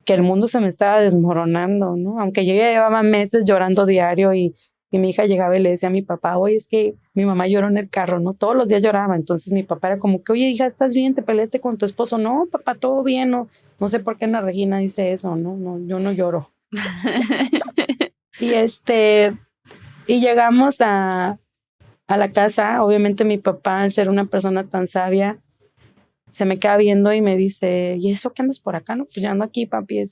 el mundo se me estaba desmoronando, ¿no? Aunque yo ya llevaba meses llorando diario y mi hija llegaba y le decía a mi papá, oye, es que mi mamá lloró en el carro, ¿no? Todos los días lloraba. Entonces mi papá era como que, oye, hija, ¿estás bien? ¿Te peleaste con tu esposo? No, papá, todo bien, no. No sé por qué Ana Regina dice eso, ¿no? Yo no lloro. Y llegamos a la casa. Obviamente mi papá, al ser una persona tan sabia, se me queda viendo y me dice, ¿y eso qué andas por acá? No, pues yo ando aquí, papi,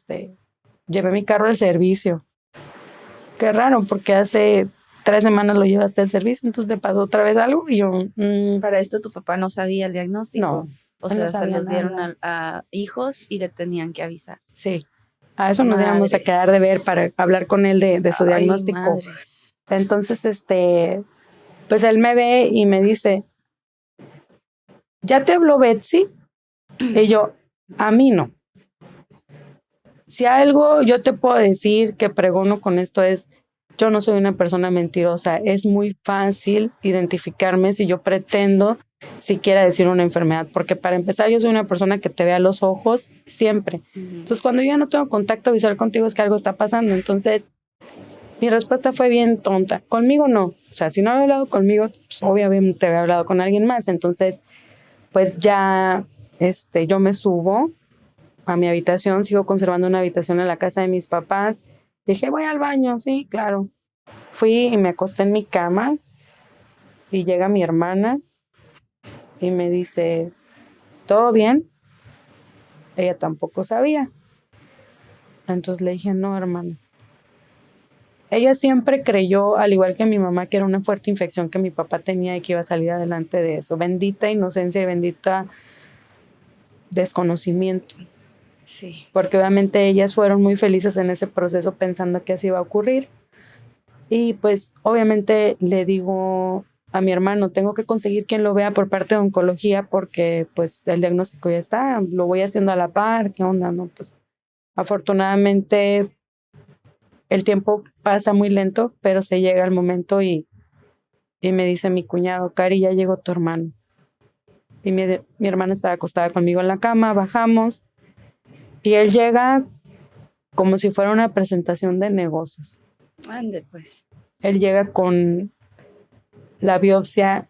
llevé mi carro al servicio. Qué raro, porque hace 3 semanas lo llevaste al servicio, entonces le pasó otra vez algo y yo... Para esto tu papá no sabía el diagnóstico. No. O sea, se los dieron a hijos y le tenían que avisar. Sí. A eso nos íbamos a quedar de ver para hablar con él de su diagnóstico. Madres. Entonces, pues él me ve y me dice, ¿ya te habló Betsy? Y yo, a mí no. Si algo yo te puedo decir que pregono con esto es, yo no soy una persona mentirosa. Es muy fácil identificarme si yo pretendo siquiera decir una enfermedad, porque para empezar yo soy una persona que te ve a los ojos siempre. Entonces cuando yo ya no tengo contacto visual contigo es que algo está pasando. Entonces mi respuesta fue bien tonta. Conmigo no. O sea, si no había hablado conmigo, pues obviamente había hablado con alguien más. Entonces, pues ya yo me subo a mi habitación, sigo conservando una habitación en la casa de mis papás. Dije, voy al baño, sí, claro. Fui y me acosté en mi cama y llega mi hermana y me dice, ¿todo bien? Ella tampoco sabía. Entonces le dije, no, hermana. Ella siempre creyó, al igual que mi mamá, que era una fuerte infección que mi papá tenía y que iba a salir adelante de eso. Bendita inocencia y bendita desconocimiento. Sí. Porque obviamente ellas fueron muy felices en ese proceso pensando que así iba a ocurrir. Y pues obviamente le digo a mi hermano, tengo que conseguir quien lo vea por parte de oncología porque pues el diagnóstico ya está, lo voy haciendo a la par, ¿qué onda? No, pues afortunadamente el tiempo pasa muy lento, pero se llega el momento y me dice mi cuñado, Cari, ya llegó tu hermano. Y mi hermana estaba acostada conmigo en la cama, bajamos y él llega como si fuera una presentación de negocios. Ande, pues. Él llega con la biopsia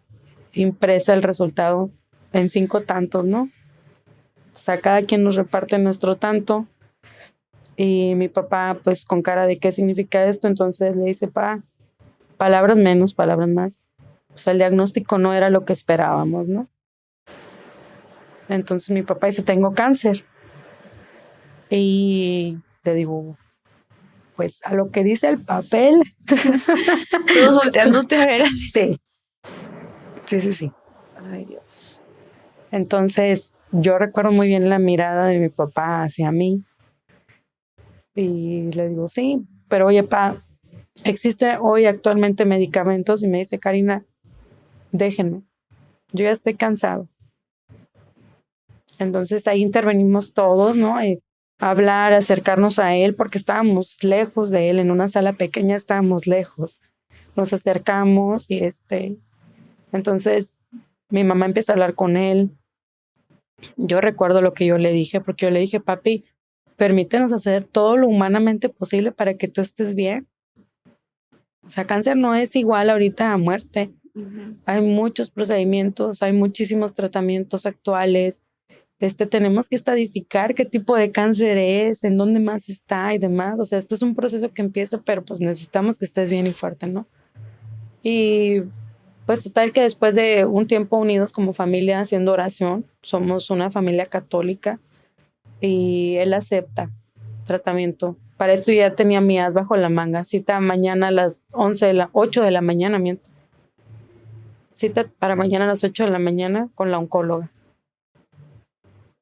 impresa, el resultado en 5 tantos, ¿no? O sea, cada quien nos reparte nuestro tanto. Y mi papá, pues, con cara de qué significa esto, entonces le dice, palabras menos, palabras más. O sea, el diagnóstico no era lo que esperábamos, ¿no? Entonces mi papá dice, tengo cáncer. Y te digo, pues, a lo que dice el papel. Todos volteándote a ver. Sí. Sí. Ay, Dios. Entonces, yo recuerdo muy bien la mirada de mi papá hacia mí. Y le digo, sí, pero oye, existe hoy actualmente medicamentos. Y me dice, Karina, déjenme, yo ya estoy cansado. Entonces ahí intervenimos todos, ¿no? Hablar, acercarnos a él, porque estábamos lejos de él, en una sala pequeña estábamos lejos. Nos acercamos y entonces mi mamá empieza a hablar con él. Yo recuerdo lo que yo le dije, porque yo le dije, papi, permítenos hacer todo lo humanamente posible para que tú estés bien. O sea, cáncer no es igual ahorita a muerte. Uh-huh. Hay muchos procedimientos, hay muchísimos tratamientos actuales. Tenemos que estadificar qué tipo de cáncer es, en dónde más está y demás. O sea, esto es un proceso que empieza, pero pues necesitamos que estés bien y fuerte, ¿no? Y pues total que después de un tiempo unidos como familia haciendo oración, somos una familia católica, y él acepta tratamiento. Para esto ya tenía mi as bajo la manga. Cita mañana a las 8 de la mañana, miento. Cita para mañana a las 8 de la mañana con la oncóloga.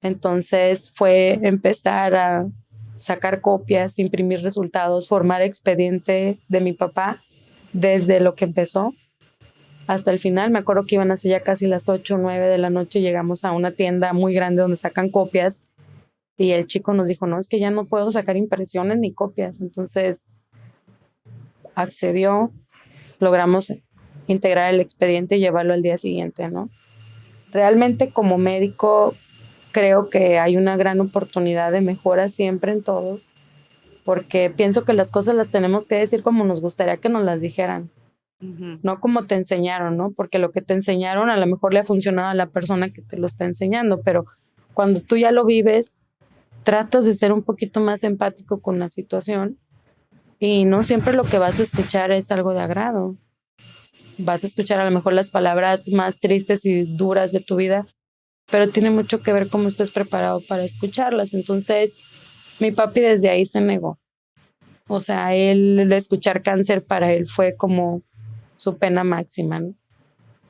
Entonces fue empezar a sacar copias, imprimir resultados, formar expediente de mi papá desde lo que empezó hasta el final. Me acuerdo que iban así ya casi las 8 o 9 de la noche, llegamos a una tienda muy grande donde sacan copias y el chico nos dijo, no, es que ya no puedo sacar impresiones ni copias. Entonces accedió, logramos integrar el expediente y llevarlo al día siguiente, ¿no? Realmente como médico creo que hay una gran oportunidad de mejora siempre en todos, porque pienso que las cosas las tenemos que decir como nos gustaría que nos las dijeran, no como te enseñaron, ¿no? Porque lo que te enseñaron a lo mejor le ha funcionado a la persona que te lo está enseñando, pero cuando tú ya lo vives, tratas de ser un poquito más empático con la situación y no siempre lo que vas a escuchar es algo de agrado. Vas a escuchar a lo mejor las palabras más tristes y duras de tu vida, pero tiene mucho que ver cómo estés preparado para escucharlas. Entonces, mi papi desde ahí se negó. O sea, el escuchar cáncer para él fue como su pena máxima, ¿no?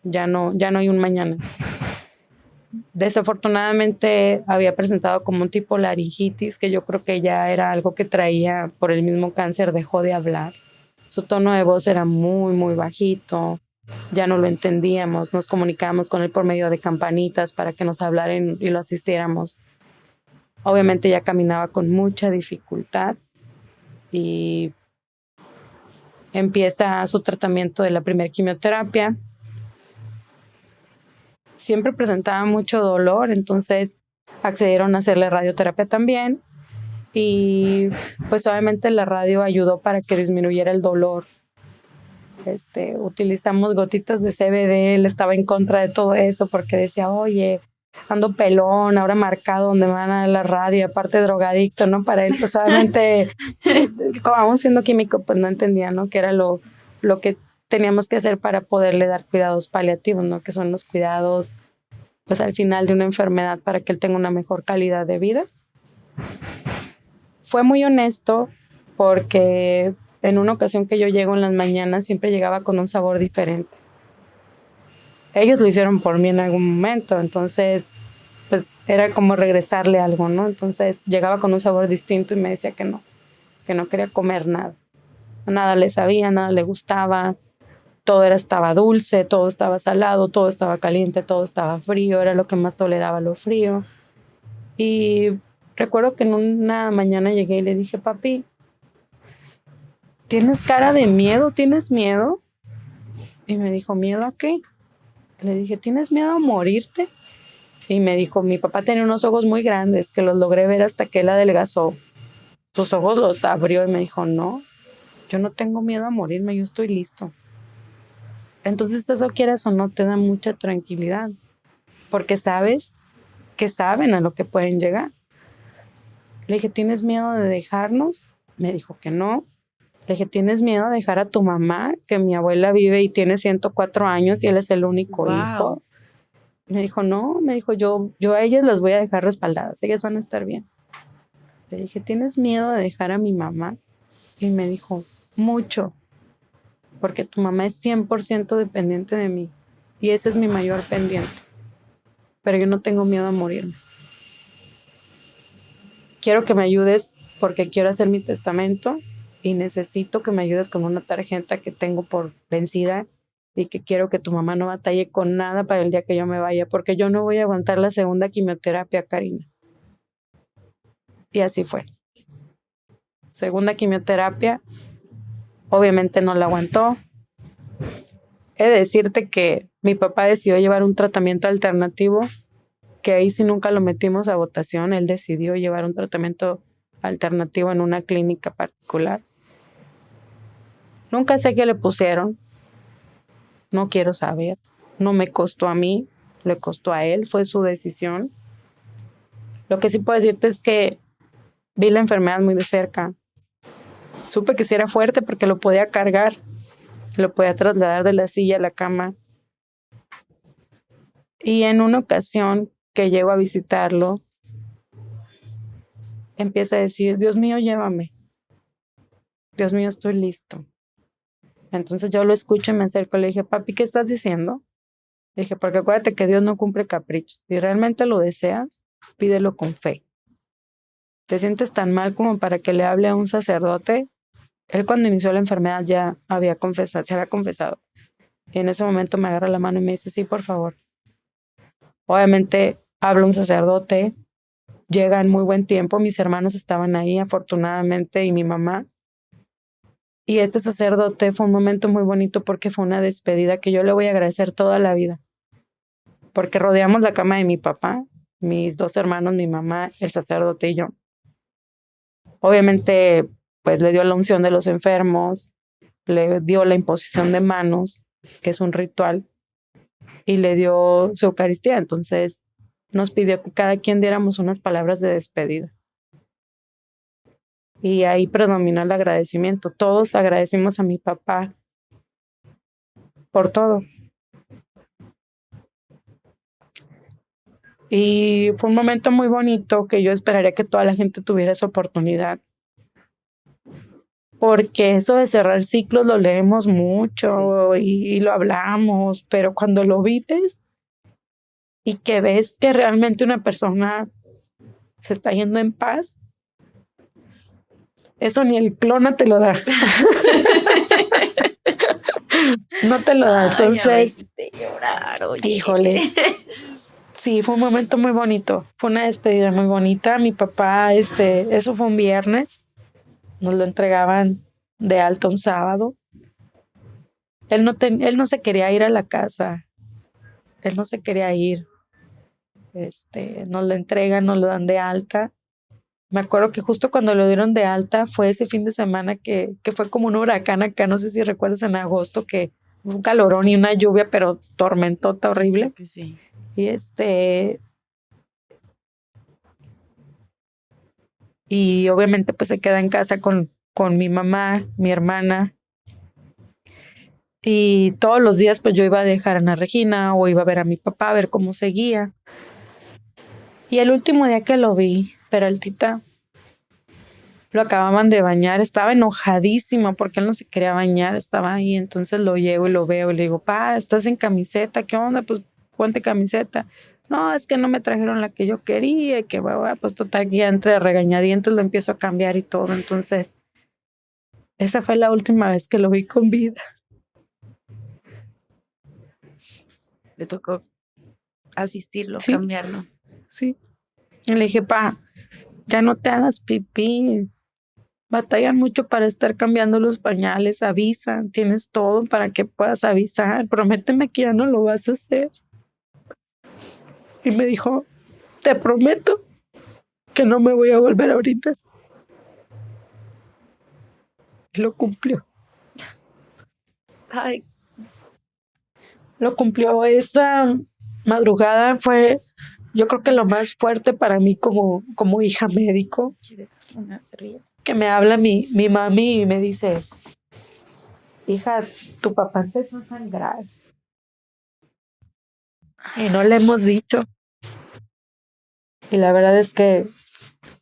Ya no hay un mañana. Desafortunadamente había presentado como un tipo laringitis, que yo creo que ya era algo que traía por el mismo cáncer, dejó de hablar. Su tono de voz era muy, muy bajito. Ya no lo entendíamos, nos comunicábamos con él por medio de campanitas para que nos hablaran y lo asistiéramos. Obviamente ya caminaba con mucha dificultad y empieza su tratamiento de la primera quimioterapia. Siempre presentaba mucho dolor, entonces accedieron a hacerle radioterapia también y pues obviamente la radio ayudó para que disminuyera el dolor. Utilizamos gotitas de CBD, él estaba en contra de todo eso porque decía, oye, ando pelón, ahora marcado donde me van a dar la radio, aparte drogadicto, ¿no? Para él, pues obviamente, como aún siendo químico, pues no entendía, ¿no? Que era lo que teníamos que hacer para poderle dar cuidados paliativos, ¿no? Que son los cuidados, pues al final de una enfermedad para que él tenga una mejor calidad de vida. Fue muy honesto porque en una ocasión que yo llego en las mañanas siempre llegaba con un sabor diferente. Ellos lo hicieron por mí en algún momento, entonces pues era como regresarle algo, ¿no? Entonces llegaba con un sabor distinto y me decía que no quería comer nada. Nada le sabía, nada le gustaba, todo estaba dulce, todo estaba salado, todo estaba caliente, todo estaba frío, era lo que más toleraba, lo frío. Y recuerdo que en una mañana llegué y le dije, papi, ¿tienes cara de miedo? ¿Tienes miedo? Y me dijo, ¿miedo a qué? Le dije, ¿tienes miedo a morirte? Y me dijo, mi papá tenía unos ojos muy grandes que los logré ver hasta que él adelgazó. Sus ojos los abrió y me dijo, no, yo no tengo miedo a morirme, yo estoy listo. Entonces eso, quieras o no, te da mucha tranquilidad, porque sabes que saben a lo que pueden llegar. Le dije, ¿tienes miedo de dejarnos? Me dijo que no. Le dije, ¿tienes miedo de dejar a tu mamá? Que mi abuela vive y tiene 104 años y él es el único hijo. Y me dijo, no, me dijo, yo a ellas las voy a dejar respaldadas, ellas van a estar bien. Le dije, ¿tienes miedo de dejar a mi mamá? Y me dijo, mucho, porque tu mamá es 100% dependiente de mí y ese es mi mayor pendiente. Pero yo no tengo miedo a morirme. Quiero que me ayudes porque quiero hacer mi testamento y necesito que me ayudes con una tarjeta que tengo por vencida y que quiero que tu mamá no batalle con nada para el día que yo me vaya, porque yo no voy a aguantar la segunda quimioterapia, Karina. Y así fue. Segunda quimioterapia, obviamente no la aguantó. He de decirte que mi papá decidió llevar un tratamiento alternativo, que ahí sí nunca lo metimos a votación. Él decidió llevar un tratamiento alternativo en una clínica particular. Nunca sé qué le pusieron. No quiero saber. No me costó a mí, le costó a él, fue su decisión. Lo que sí puedo decirte es que vi la enfermedad muy de cerca. Supe que sí era fuerte porque lo podía cargar, lo podía trasladar de la silla a la cama. Y en una ocasión que llego a visitarlo, empieza a decir, Dios mío, llévame. Dios mío, estoy listo. Entonces yo lo escucho y me acerco y le dije, papi, ¿qué estás diciendo? Le dije, porque acuérdate que Dios no cumple caprichos. Si realmente lo deseas, pídelo con fe. ¿Te sientes tan mal como para que le hable a un sacerdote? Él cuando inició la enfermedad ya se había confesado. Y en ese momento me agarra la mano y me dice, sí, por favor. Obviamente habla un sacerdote, llega en muy buen tiempo, mis hermanos estaban ahí afortunadamente y mi mamá. Y este sacerdote fue un momento muy bonito porque fue una despedida que yo le voy a agradecer toda la vida. Porque rodeamos la cama de mi papá, mis 2 hermanos, mi mamá, el sacerdote y yo. Obviamente, pues le dio la unción de los enfermos, le dio la imposición de manos, que es un ritual, y le dio su Eucaristía. Entonces, nos pidió que cada quien diéramos unas palabras de despedida. Y ahí predominó el agradecimiento. Todos agradecimos a mi papá por todo. Y fue un momento muy bonito que yo esperaría que toda la gente tuviera esa oportunidad. Porque eso de cerrar ciclos lo leemos mucho y lo hablamos, pero cuando lo vives y que ves que realmente una persona se está yendo en paz, eso ni el clona te lo da. No te lo da. Entonces, llorar, oye. Híjole. Sí, fue un momento muy bonito. Fue una despedida muy bonita. Mi papá, eso fue un viernes. Nos lo entregaban de alta un sábado. Él no se quería ir a la casa. Él no se quería ir. Nos lo entregan, nos lo dan de alta. Me acuerdo que justo cuando lo dieron de alta fue ese fin de semana que fue como un huracán acá. No sé si recuerdas en agosto que un calorón y una lluvia, pero tormentota horrible. Sí. Y obviamente pues se queda en casa con mi mamá, mi hermana. Y todos los días pues yo iba a dejar a Ana Regina o iba a ver a mi papá, a ver cómo seguía. Y el último día que lo vi, Peraltita, lo acababan de bañar, estaba enojadísimo porque él no se quería bañar, estaba ahí, entonces lo llego y lo veo y le digo, pa, estás en camiseta, ¿qué onda? Pues ponte camiseta. No, es que no me trajeron la que yo quería, y que pues total, ya entre regañadientes lo empiezo a cambiar y todo. Entonces, esa fue la última vez que lo vi con vida. Le tocó asistirlo, Sí. cambiarlo. Sí. Y le dije, pa, ya no te hagas pipí. Batallan mucho para estar cambiando los pañales, avisan, tienes todo para que puedas avisar. Prométeme que ya no lo vas a hacer. Y me dijo, te prometo que no me voy a volver a orinar. Y lo cumplió. Ay. Lo cumplió. Esa madrugada fue, yo creo que lo más fuerte para mí como hija médico. ¿Quieres una servilleta? Que me habla mi mami y me dice, hija, tu papá empezó a sangrar. Y no le hemos dicho. Y la verdad es que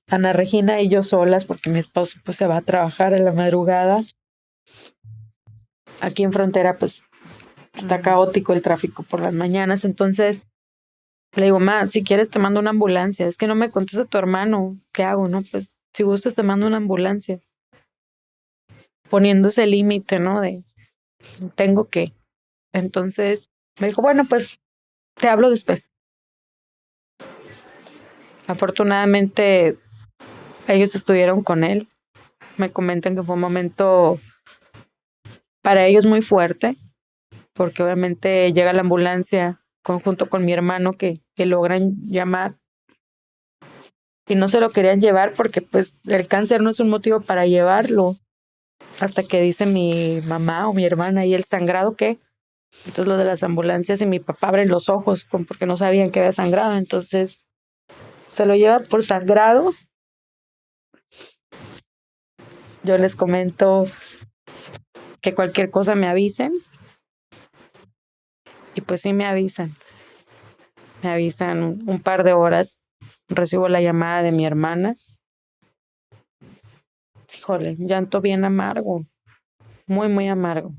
Ana Regina y yo solas, porque mi esposo pues se va a trabajar en la madrugada. Aquí en Frontera pues está caótico el tráfico por las mañanas. Entonces le digo, ma, si quieres te mando una ambulancia. Es que no me contesta tu hermano. ¿Qué hago? No, pues si gustas te mando una ambulancia. Poniéndose el límite, ¿no? De tengo que. Entonces me dijo, bueno, pues te hablo después. Afortunadamente ellos estuvieron con él. Me comentan que fue un momento para ellos muy fuerte, porque obviamente llega la ambulancia junto con mi hermano que logran llamar y no se lo querían llevar porque pues el cáncer no es un motivo para llevarlo, hasta que dice mi mamá o mi hermana, ¿y el sangrado qué? Entonces lo de las ambulancias y mi papá abren los ojos porque no sabían que había sangrado, entonces se lo lleva por sangrado. Yo les comento que cualquier cosa me avisen. Y pues sí me avisan. Me avisan un par de horas. Recibo la llamada de mi hermana. Híjole, llanto bien amargo. Muy, muy amargo.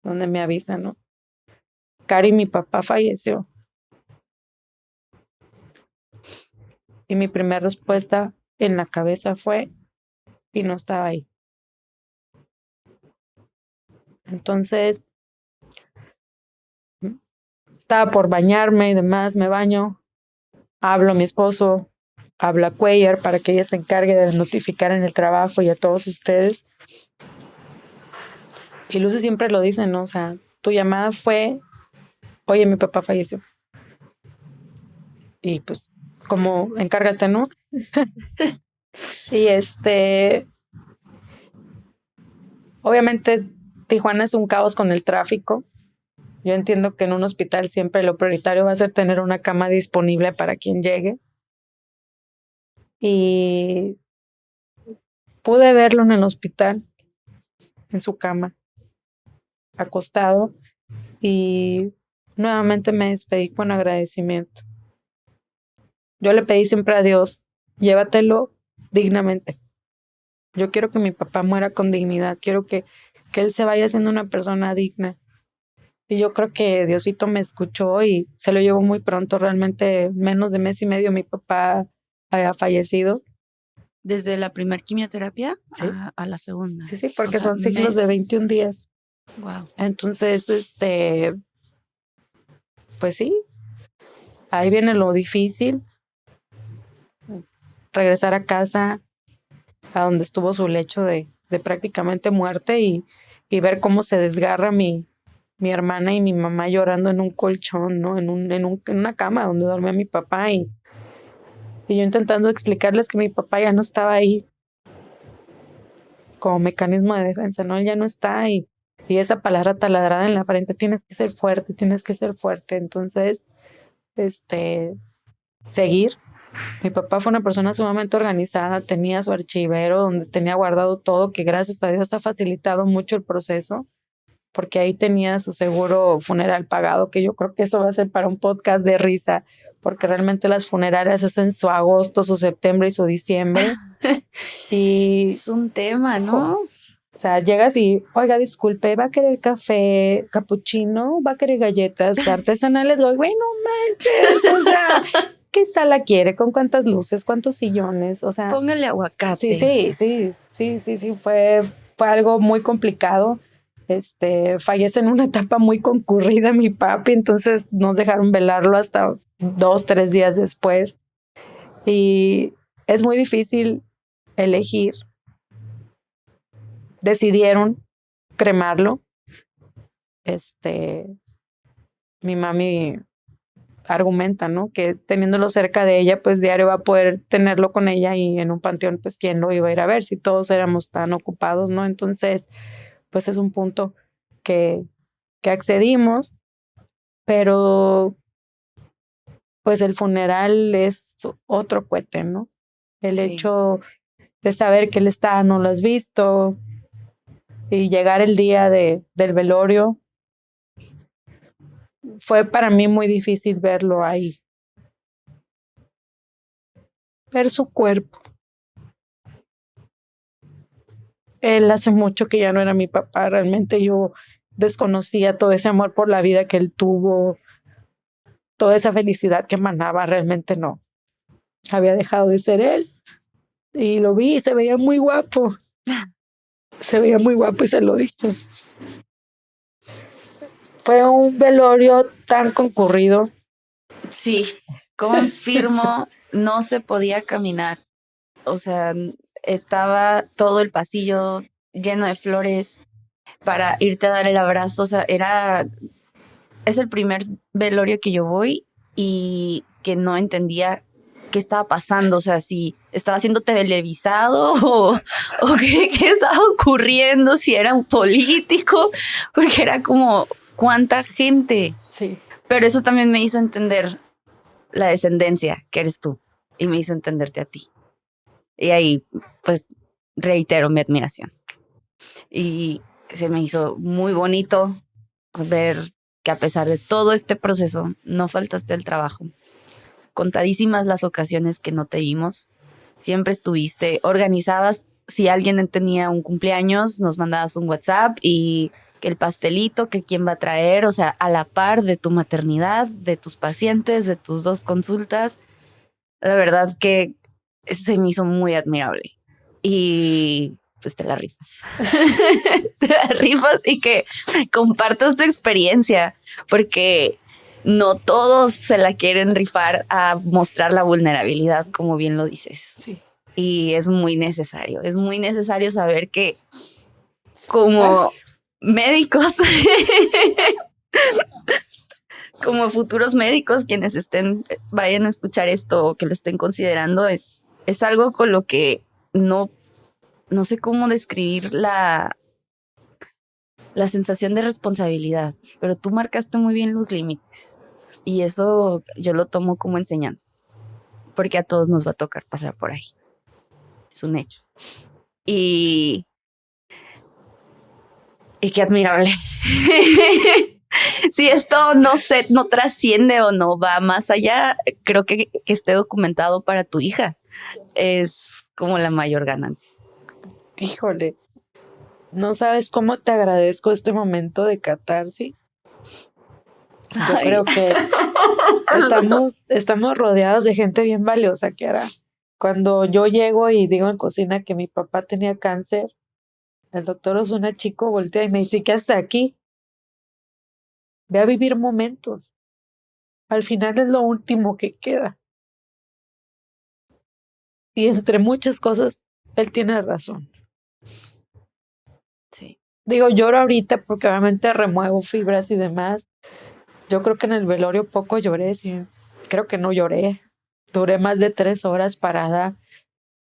Donde me avisan, ¿no? Cari, mi papá falleció. Y mi primera respuesta en la cabeza fue, y no estaba ahí. Entonces, estaba por bañarme y demás, me baño, hablo a mi esposo, hablo a Cuellar para que ella se encargue de notificar en el trabajo y a todos ustedes. Y Lucy siempre lo dice, ¿no? O sea, tu llamada fue, oye, mi papá falleció. Y pues, como, encárgate, ¿no? Y obviamente Tijuana es un caos con el tráfico. Yo entiendo que en un hospital siempre lo prioritario va a ser tener una cama disponible para quien llegue. Y pude verlo en el hospital, en su cama, acostado. Y nuevamente me despedí con agradecimiento. Yo le pedí siempre a Dios, llévatelo dignamente. Yo quiero que mi papá muera con dignidad. Quiero que él se vaya siendo una persona digna. Y yo creo que Diosito me escuchó y se lo llevó muy pronto. Realmente menos de mes y medio mi papá había fallecido. ¿Desde la primer quimioterapia ¿Sí? a la segunda? Sí, porque son ciclos de 21 días. Wow. Entonces, pues sí, ahí viene lo difícil. Regresar a casa, a donde estuvo su lecho de prácticamente muerte y ver cómo se desgarra mi hermana y mi mamá llorando en un colchón, ¿no? En una cama donde dormía mi papá y yo intentando explicarles que mi papá ya no estaba ahí como mecanismo de defensa, ¿no? Él ya no está y esa palabra taladrada en la frente, tienes que ser fuerte, tienes que ser fuerte. Entonces, seguir. Mi papá fue una persona sumamente organizada, tenía su archivero donde tenía guardado todo, que gracias a Dios ha facilitado mucho el proceso, porque ahí tenía su seguro funeral pagado, que yo creo que eso va a ser para un podcast de risa, porque realmente las funerarias hacen su agosto, su septiembre y su diciembre. Y es un tema, ¿no? O sea, llegas y, oiga, disculpe, ¿va a querer café, capuchino? ¿Va a querer galletas artesanales? Güey, no manches, o sea, ¿qué sala quiere? ¿Con cuántas luces? ¿Cuántos sillones? O sea, póngale aguacate. Sí, fue algo muy complicado. Fallece en una etapa muy concurrida mi papi, entonces nos dejaron velarlo hasta 2, 3 días después. Y es muy difícil elegir. Decidieron cremarlo. Mi mami argumenta, ¿no? Que teniéndolo cerca de ella, pues diario va a poder tenerlo con ella y en un panteón, pues quién lo iba a ir a ver si todos éramos tan ocupados, ¿no? Entonces, pues es un punto que accedimos, pero pues el funeral es otro cohete, ¿no? El hecho de saber que él está, no lo has visto, y llegar el día del velorio, fue para mí muy difícil verlo ahí. Ver su cuerpo. Él hace mucho que ya no era mi papá. Realmente yo desconocía todo ese amor por la vida que él tuvo, toda esa felicidad que emanaba. Realmente no. Había dejado de ser él. Y lo vi y se veía muy guapo. Se veía muy guapo y se lo dije. Fue un velorio tan concurrido. Sí, confirmo, no se podía caminar. O sea, estaba todo el pasillo lleno de flores para irte a dar el abrazo. O sea, es el primer velorio que yo voy y que no entendía qué estaba pasando. O sea, si estaba siendo televisado o qué estaba ocurriendo, si era un político, porque era como cuánta gente. Sí. Pero eso también me hizo entender la descendencia que eres tú y me hizo entenderte a ti. Y ahí, pues, reitero mi admiración. Y se me hizo muy bonito ver que a pesar de todo este proceso, no faltaste al trabajo. Contadísimas las ocasiones que no te vimos. Siempre estuviste, organizabas, si alguien tenía un cumpleaños, nos mandabas un WhatsApp y que el pastelito, que quién va a traer, o sea, a la par de tu maternidad, de tus pacientes, de tus 2 consultas. la verdad que se me hizo muy admirable. Y pues te la rifas. Te la rifas y que compartas tu experiencia, porque no todos se la quieren rifar a mostrar la vulnerabilidad, como bien lo dices. Sí. Y es muy necesario saber que como médicos, como futuros médicos, quienes vayan a escuchar esto o que lo estén considerando, es algo con lo que no sé cómo describir la sensación de responsabilidad, pero tú marcaste muy bien los límites y eso yo lo tomo como enseñanza, porque a todos nos va a tocar pasar por ahí. Es un hecho. Y qué admirable. Si esto no trasciende o no va más allá, creo que esté documentado para tu hija es como la mayor ganancia. Híjole, no sabes cómo te agradezco este momento de catarsis. Yo creo que estamos rodeados de gente bien valiosa, Kiara. Cuando yo llego y digo en cocina que mi papá tenía cáncer, el doctor Osuna Chico voltea y me dice, ¿qué haces aquí? Ve a vivir momentos. Al final es lo último que queda. Y entre muchas cosas, él tiene razón. Sí. Digo, lloro ahorita porque obviamente remuevo fibras y demás. Yo creo que en el velorio poco lloré, sí. Creo que no lloré. Duré más de 3 horas parada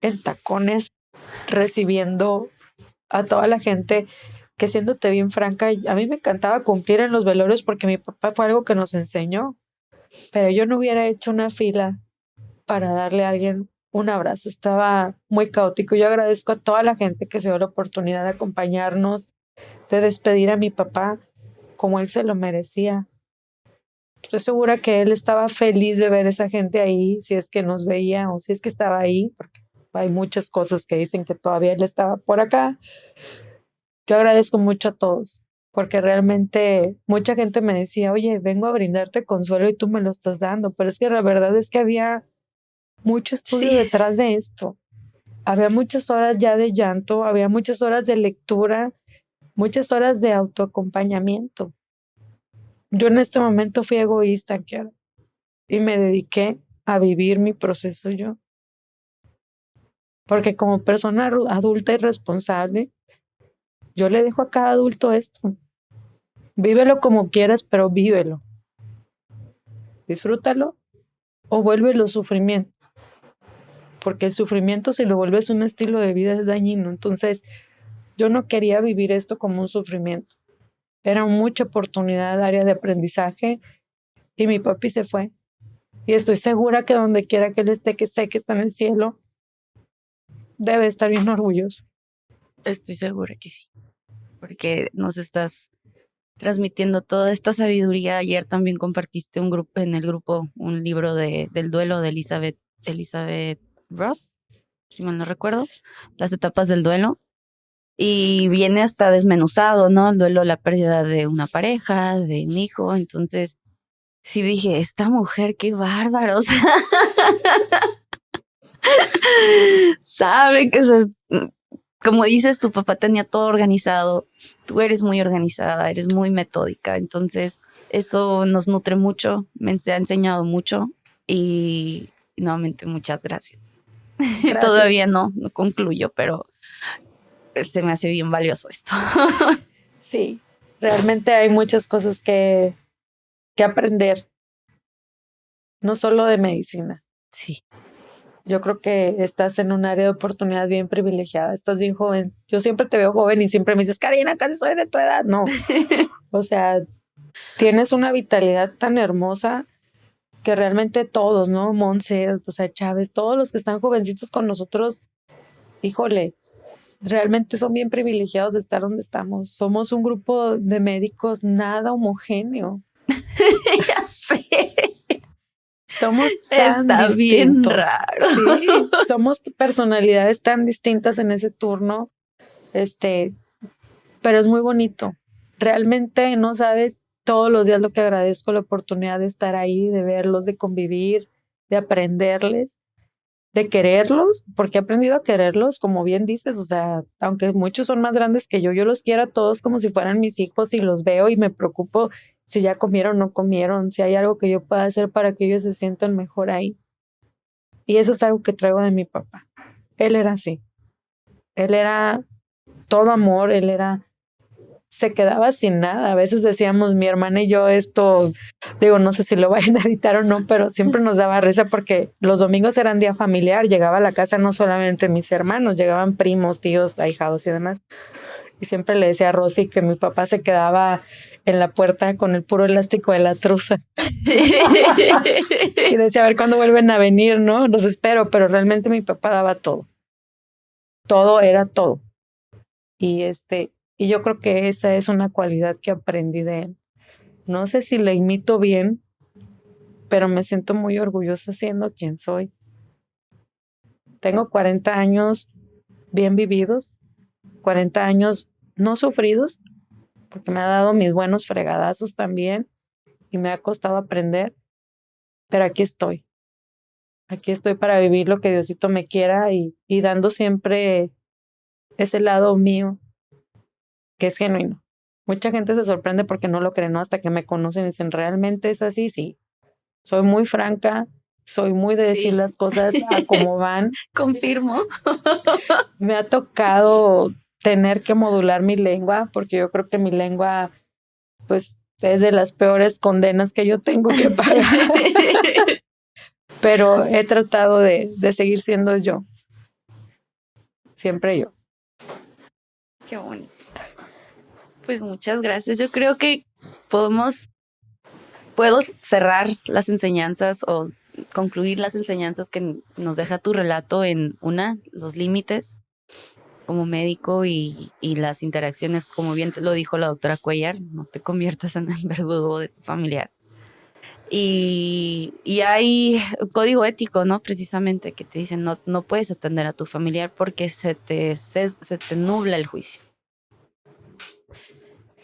en tacones recibiendo a toda la gente, que siéndote bien franca, a mí me encantaba cumplir en los velorios porque mi papá fue algo que nos enseñó, pero yo no hubiera hecho una fila para darle a alguien un abrazo. Estaba muy caótico. Yo agradezco a toda la gente que se dio la oportunidad de acompañarnos, de despedir a mi papá como él se lo merecía. Estoy segura que él estaba feliz de ver a esa gente ahí, si es que nos veía o si es que estaba ahí, porque hay muchas cosas que dicen que todavía él estaba por acá. Yo agradezco mucho a todos, porque realmente mucha gente me decía, oye, vengo a brindarte consuelo y tú me lo estás dando, pero es que la verdad es que había mucho estudio detrás de esto. Había muchas horas ya de llanto, había muchas horas de lectura, muchas horas de autoacompañamiento. Yo en este momento fui egoísta, Kiara, y me dediqué a vivir mi proceso yo. Porque como persona adulta y responsable, yo le dejo a cada adulto esto. Vívelo como quieras, pero vívelo. Disfrútalo o vuélvelo sufrimiento. Porque el sufrimiento, si lo vuelves un estilo de vida, es dañino. Entonces, yo no quería vivir esto como un sufrimiento. Era mucha oportunidad, área de aprendizaje, y mi papi se fue. Y estoy segura que donde quiera que él esté, que sé que está en el cielo, debe estar bien orgulloso. Estoy segura que sí, porque nos estás transmitiendo toda esta sabiduría. Ayer también compartiste en el grupo un libro del duelo de Elizabeth Ross, si mal no recuerdo, las etapas del duelo. Y viene hasta desmenuzado, ¿no? El duelo, la pérdida de una pareja, de un hijo. Entonces, sí dije, esta mujer, qué bárbaro. O sea, sabe que como dices, tu papá tenía todo organizado. Tú eres muy organizada, eres muy metódica. Entonces, eso nos nutre mucho, me ha enseñado mucho. Y nuevamente, muchas gracias. Todavía no concluyo, pero se me hace bien valioso esto. Sí, realmente hay muchas cosas que aprender, no solo de medicina. Sí. Yo creo que estás en un área de oportunidad bien privilegiada, estás bien joven. Yo siempre te veo joven y siempre me dices, Karina, casi soy de tu edad. No, o sea, tienes una vitalidad tan hermosa que realmente todos, ¿no? Monse, o sea, Chávez, todos los que están jovencitos con nosotros, híjole, realmente son bien privilegiados de estar donde estamos. Somos un grupo de médicos nada homogéneo. Ya sé. Somos tan Está distintos. Bien raro. Sí, somos personalidades tan distintas en ese turno. Pero es muy bonito. Realmente no sabes todos los días lo que agradezco, la oportunidad de estar ahí, de verlos, de convivir, de aprenderles. de quererlos, porque he aprendido a quererlos, como bien dices, o sea, aunque muchos son más grandes que yo los quiero a todos como si fueran mis hijos y los veo y me preocupo si ya comieron o no comieron, si hay algo que yo pueda hacer para que ellos se sientan mejor ahí. Y eso es algo que traigo de mi papá. Él era así. Él era todo amor, se quedaba sin nada. A veces decíamos, mi hermana y yo, esto, digo, no sé si lo vayan a editar o no, pero siempre nos daba risa porque los domingos eran día familiar. Llegaba a la casa no solamente mis hermanos, llegaban primos, tíos, ahijados y demás. Y siempre le decía a Rosy que mi papá se quedaba en la puerta con el puro elástico de la truza. Y decía, a ver cuándo vuelven a venir, ¿no? Los espero, pero realmente mi papá daba todo. Todo era todo. Y yo creo que esa es una cualidad que aprendí de él. No sé si la imito bien, pero me siento muy orgullosa siendo quien soy. Tengo 40 años bien vividos, 40 años no sufridos, porque me ha dado mis buenos fregadazos también y me ha costado aprender, pero aquí estoy. Aquí estoy para vivir lo que Diosito me quiera y dando siempre ese lado mío que es genuino. Mucha gente se sorprende porque no lo creen, ¿no? Hasta que me conocen y dicen, ¿realmente es así? Sí. Soy muy franca, soy muy de decir las cosas a como van. Confirmo. Me ha tocado tener que modular mi lengua, porque yo creo que mi lengua, pues, es de las peores condenas que yo tengo que pagar. Pero he tratado de seguir siendo yo. Siempre yo. Qué bonito. Pues muchas gracias. Yo creo que puedo cerrar las enseñanzas o concluir las enseñanzas que nos deja tu relato en los límites como médico y las interacciones, como bien te lo dijo la doctora Cuellar, no te conviertas en el verdugo de tu familiar. Y hay código ético, ¿no? Precisamente, que te dicen no puedes atender a tu familiar porque se te nubla el juicio.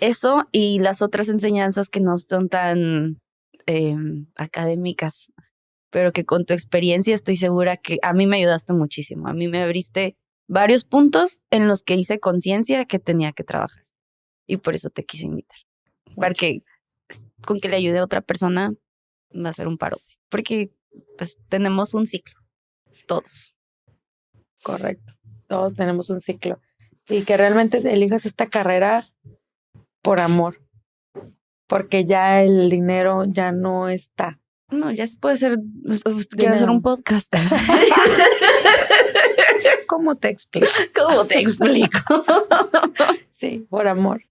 Eso y las otras enseñanzas que no son tan académicas, pero que con tu experiencia estoy segura que a mí me ayudaste muchísimo. A mí me abriste varios puntos en los que hice conciencia que tenía que trabajar. Y por eso te quise invitar. Porque con que le ayude a otra persona va a ser un parote. Porque pues tenemos un ciclo. Todos. Correcto. Todos tenemos un ciclo. Y que realmente elijas esta carrera por amor. Porque ya el dinero ya no está. No, ya se puede ser. Quiero hacer un podcast. ¿Cómo te explico? ¿Cómo te explico? Sí, por amor.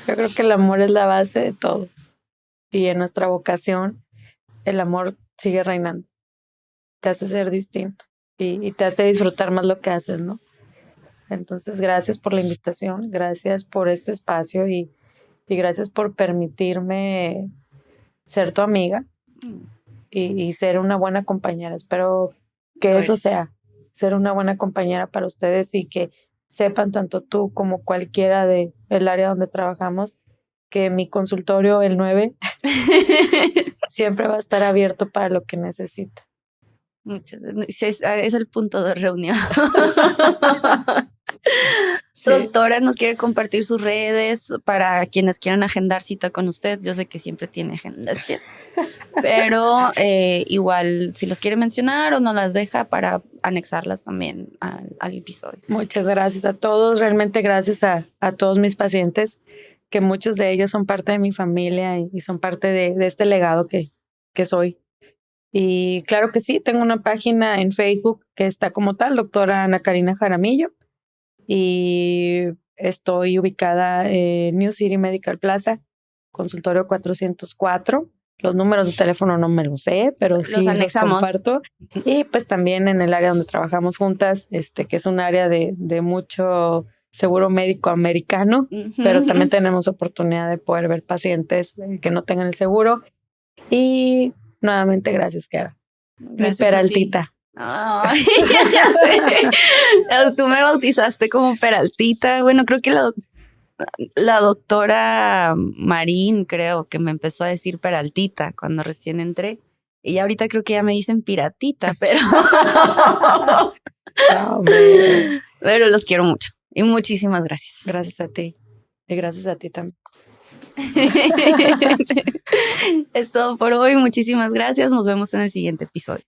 Yo creo que el amor es la base de todo. Y en nuestra vocación, el amor sigue reinando. Te hace ser distinto y te hace disfrutar más lo que haces, ¿no? Entonces, gracias por la invitación, gracias por este espacio y gracias por permitirme ser tu amiga y ser una buena compañera. Espero que eso sea, ser una buena compañera para ustedes y que sepan tanto tú como cualquiera del área donde trabajamos que mi consultorio, el 9, siempre va a estar abierto para lo que necesita. Es el punto de reunión. Sí. Doctora, nos quiere compartir sus redes para quienes quieran agendar cita con usted. Yo sé que siempre tiene agendas, pero igual si los quiere mencionar o no las deja para anexarlas también al episodio. Muchas gracias a todos, realmente gracias a todos mis pacientes, que muchos de ellos son parte de mi familia y son parte de este legado que soy. Y claro que sí, tengo una página en Facebook que está como tal, doctora Ana Karina Jaramillo, y estoy ubicada en New City Medical Plaza, consultorio 404. Los números de teléfono no me los sé, pero los sí anexamos. Los comparto. Y pues también en el área donde trabajamos juntas, que es un área de mucho seguro médico americano, pero también tenemos oportunidad de poder ver pacientes que no tengan el seguro. Y nuevamente, gracias, Kiara. Mi Peraltita. Ay, tú me bautizaste como Peraltita. Bueno, creo que la doctora Marín, creo que me empezó a decir Peraltita cuando recién entré. Y ahorita creo que ya me dicen piratita, pero... No, pero los quiero mucho. Y muchísimas gracias. Gracias a ti. Y gracias a ti también. Es todo por hoy. Muchísimas gracias. Nos vemos en el siguiente episodio.